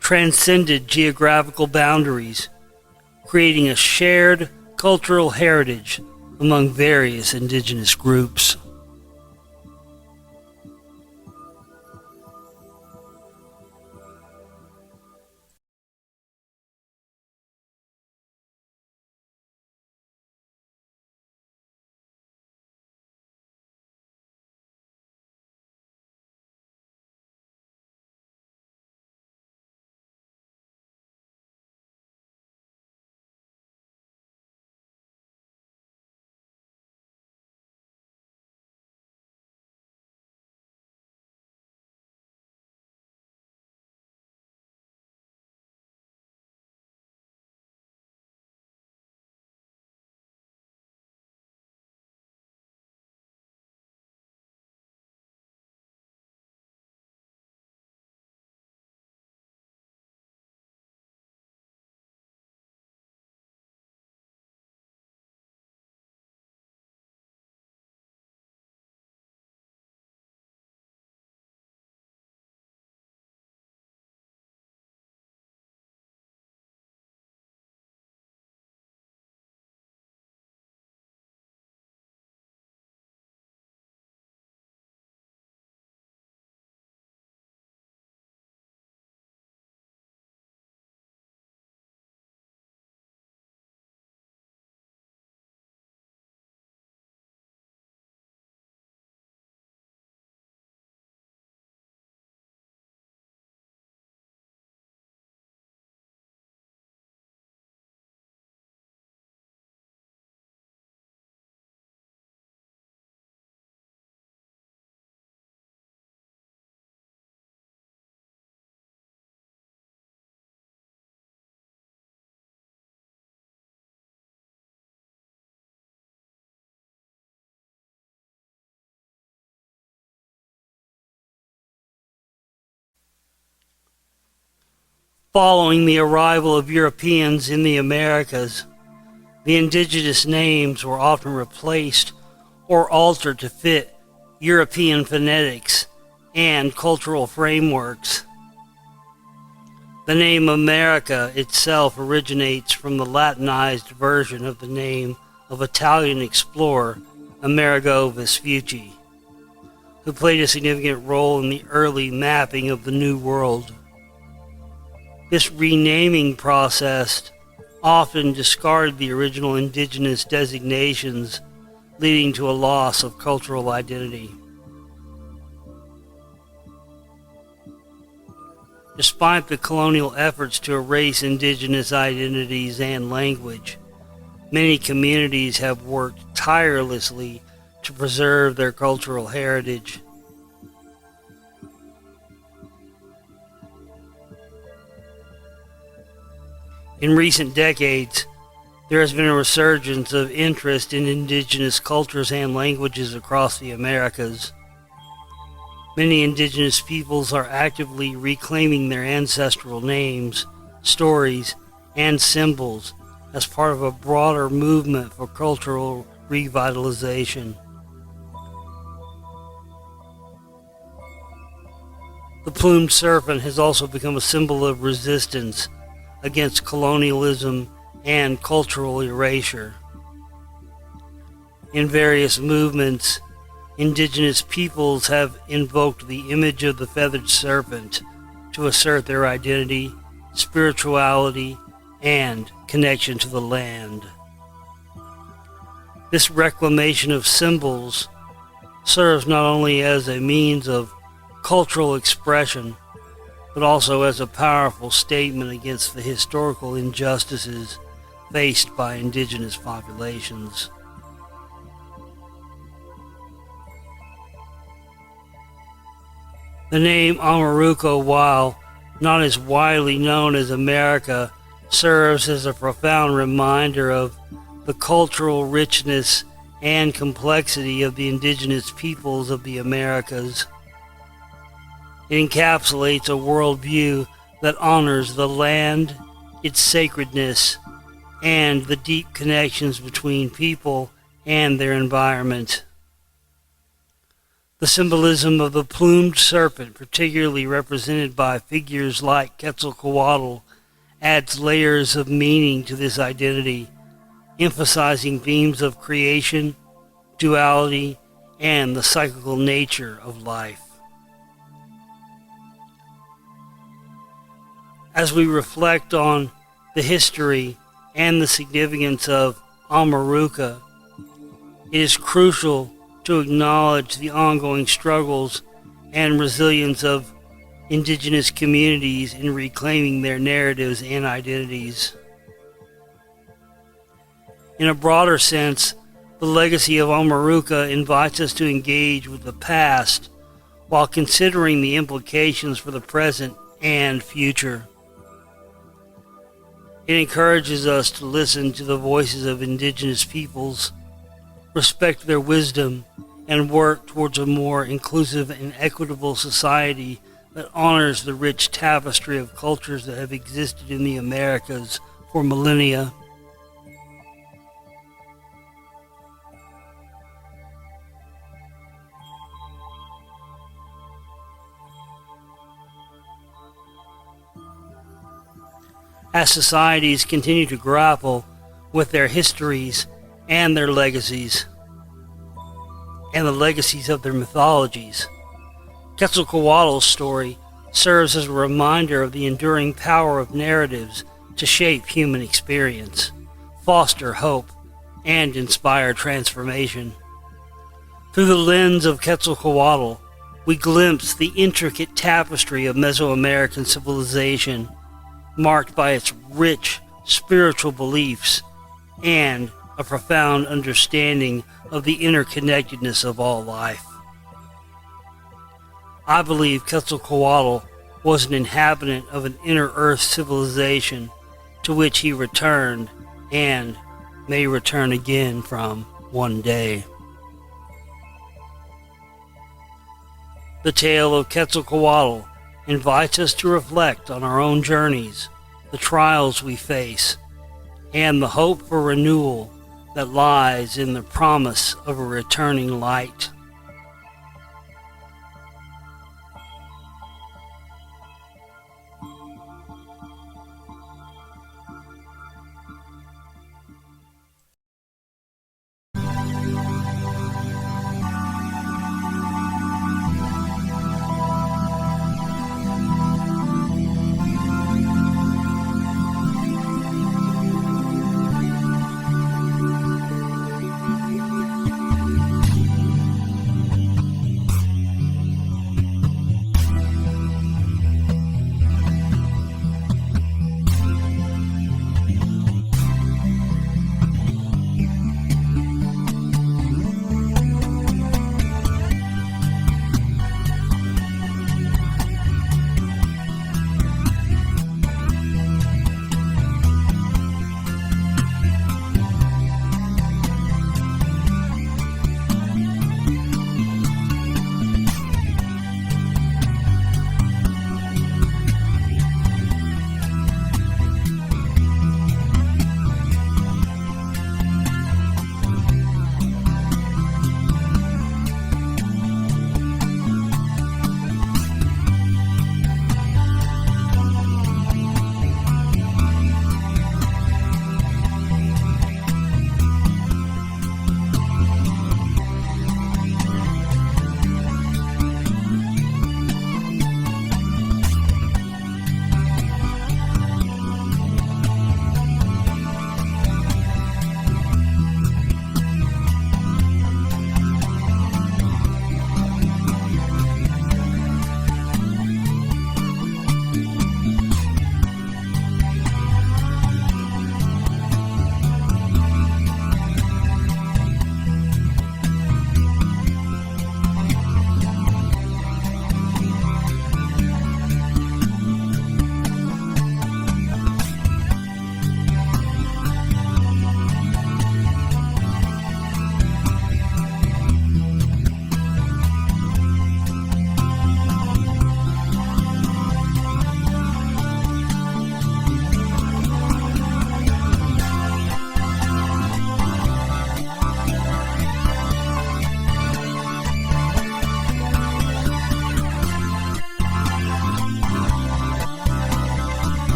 transcended geographical boundaries, creating a shared cultural heritage among various indigenous groups. Following the arrival of Europeans in the Americas, the indigenous names were often replaced or altered to fit European phonetics and cultural frameworks. The name America itself originates from the Latinized version of the name of Italian explorer Amerigo Vespucci, who played a significant role in the early mapping of the New World. This renaming process often discarded the original indigenous designations, leading to a loss of cultural identity. Despite the colonial efforts to erase indigenous identities and language, many communities have worked tirelessly to preserve their cultural heritage. In recent decades, there has been a resurgence of interest in indigenous cultures and languages across the Americas. Many indigenous peoples are actively reclaiming their ancestral names, stories, and symbols as part of a broader movement for cultural revitalization. The plumed serpent has also become a symbol of resistance against colonialism and cultural erasure. In various movements, indigenous peoples have invoked the image of the feathered serpent to assert their identity, spirituality, and connection to the land. This reclamation of symbols serves not only as a means of cultural expression, but also as a powerful statement against the historical injustices faced by indigenous populations. The name Amaruco, while not as widely known as America, serves as a profound reminder of the cultural richness and complexity of the indigenous peoples of the Americas. It encapsulates a worldview that honors the land, its sacredness, and the deep connections between people and their environment. The symbolism of the plumed serpent, particularly represented by figures like Quetzalcoatl, adds layers of meaning to this identity, emphasizing themes of creation, duality, and the cyclical nature of life. As we reflect on the history and the significance of Amaruca, it is crucial to acknowledge the ongoing struggles and resilience of indigenous communities in reclaiming their narratives and identities. In a broader sense, the legacy of Amaruca invites us to engage with the past while considering the implications for the present and future. It encourages us to listen to the voices of indigenous peoples, respect their wisdom, and work towards a more inclusive and equitable society that honors the rich tapestry of cultures that have existed in the Americas for millennia. As societies continue to grapple with their histories and their legacies, and the legacies of their mythologies, Quetzalcoatl's story serves as a reminder of the enduring power of narratives to shape human experience, foster hope, and inspire transformation. Through the lens of Quetzalcoatl, we glimpse the intricate tapestry of Mesoamerican civilization, marked by its rich spiritual beliefs and a profound understanding of the interconnectedness of all life. I believe Quetzalcoatl was an inhabitant of an inner earth civilization to which he returned and may return again from one day. The tale of Quetzalcoatl invites us to reflect on our own journeys, the trials we face, and the hope for renewal that lies in the promise of a returning light.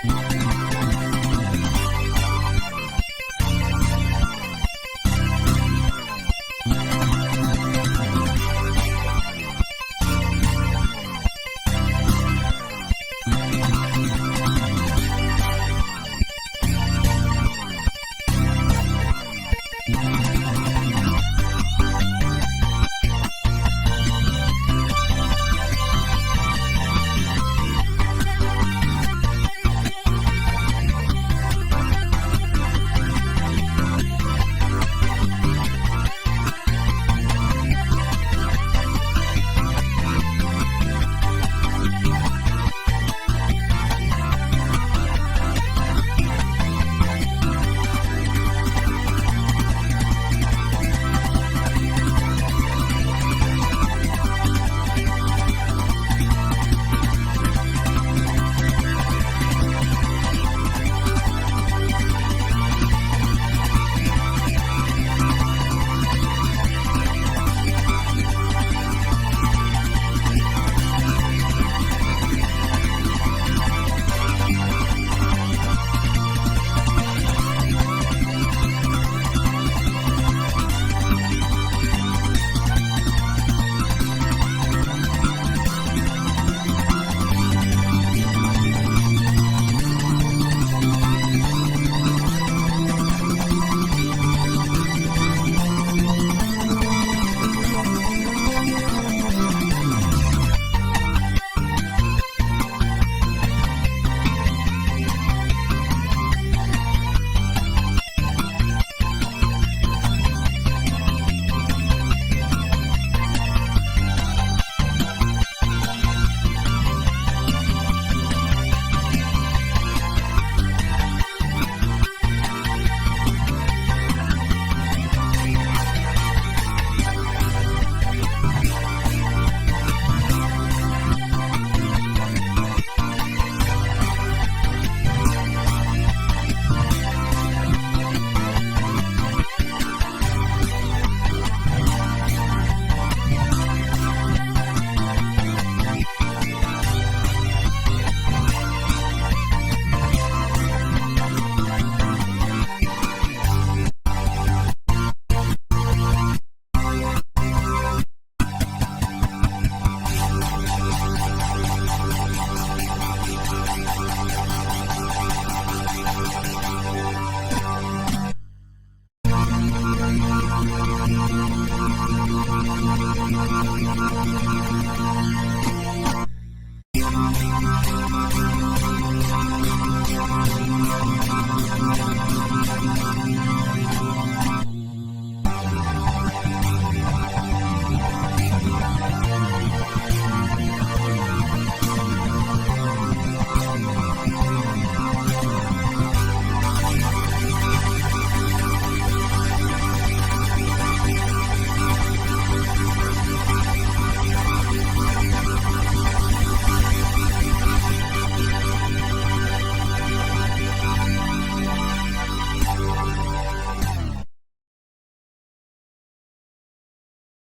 you.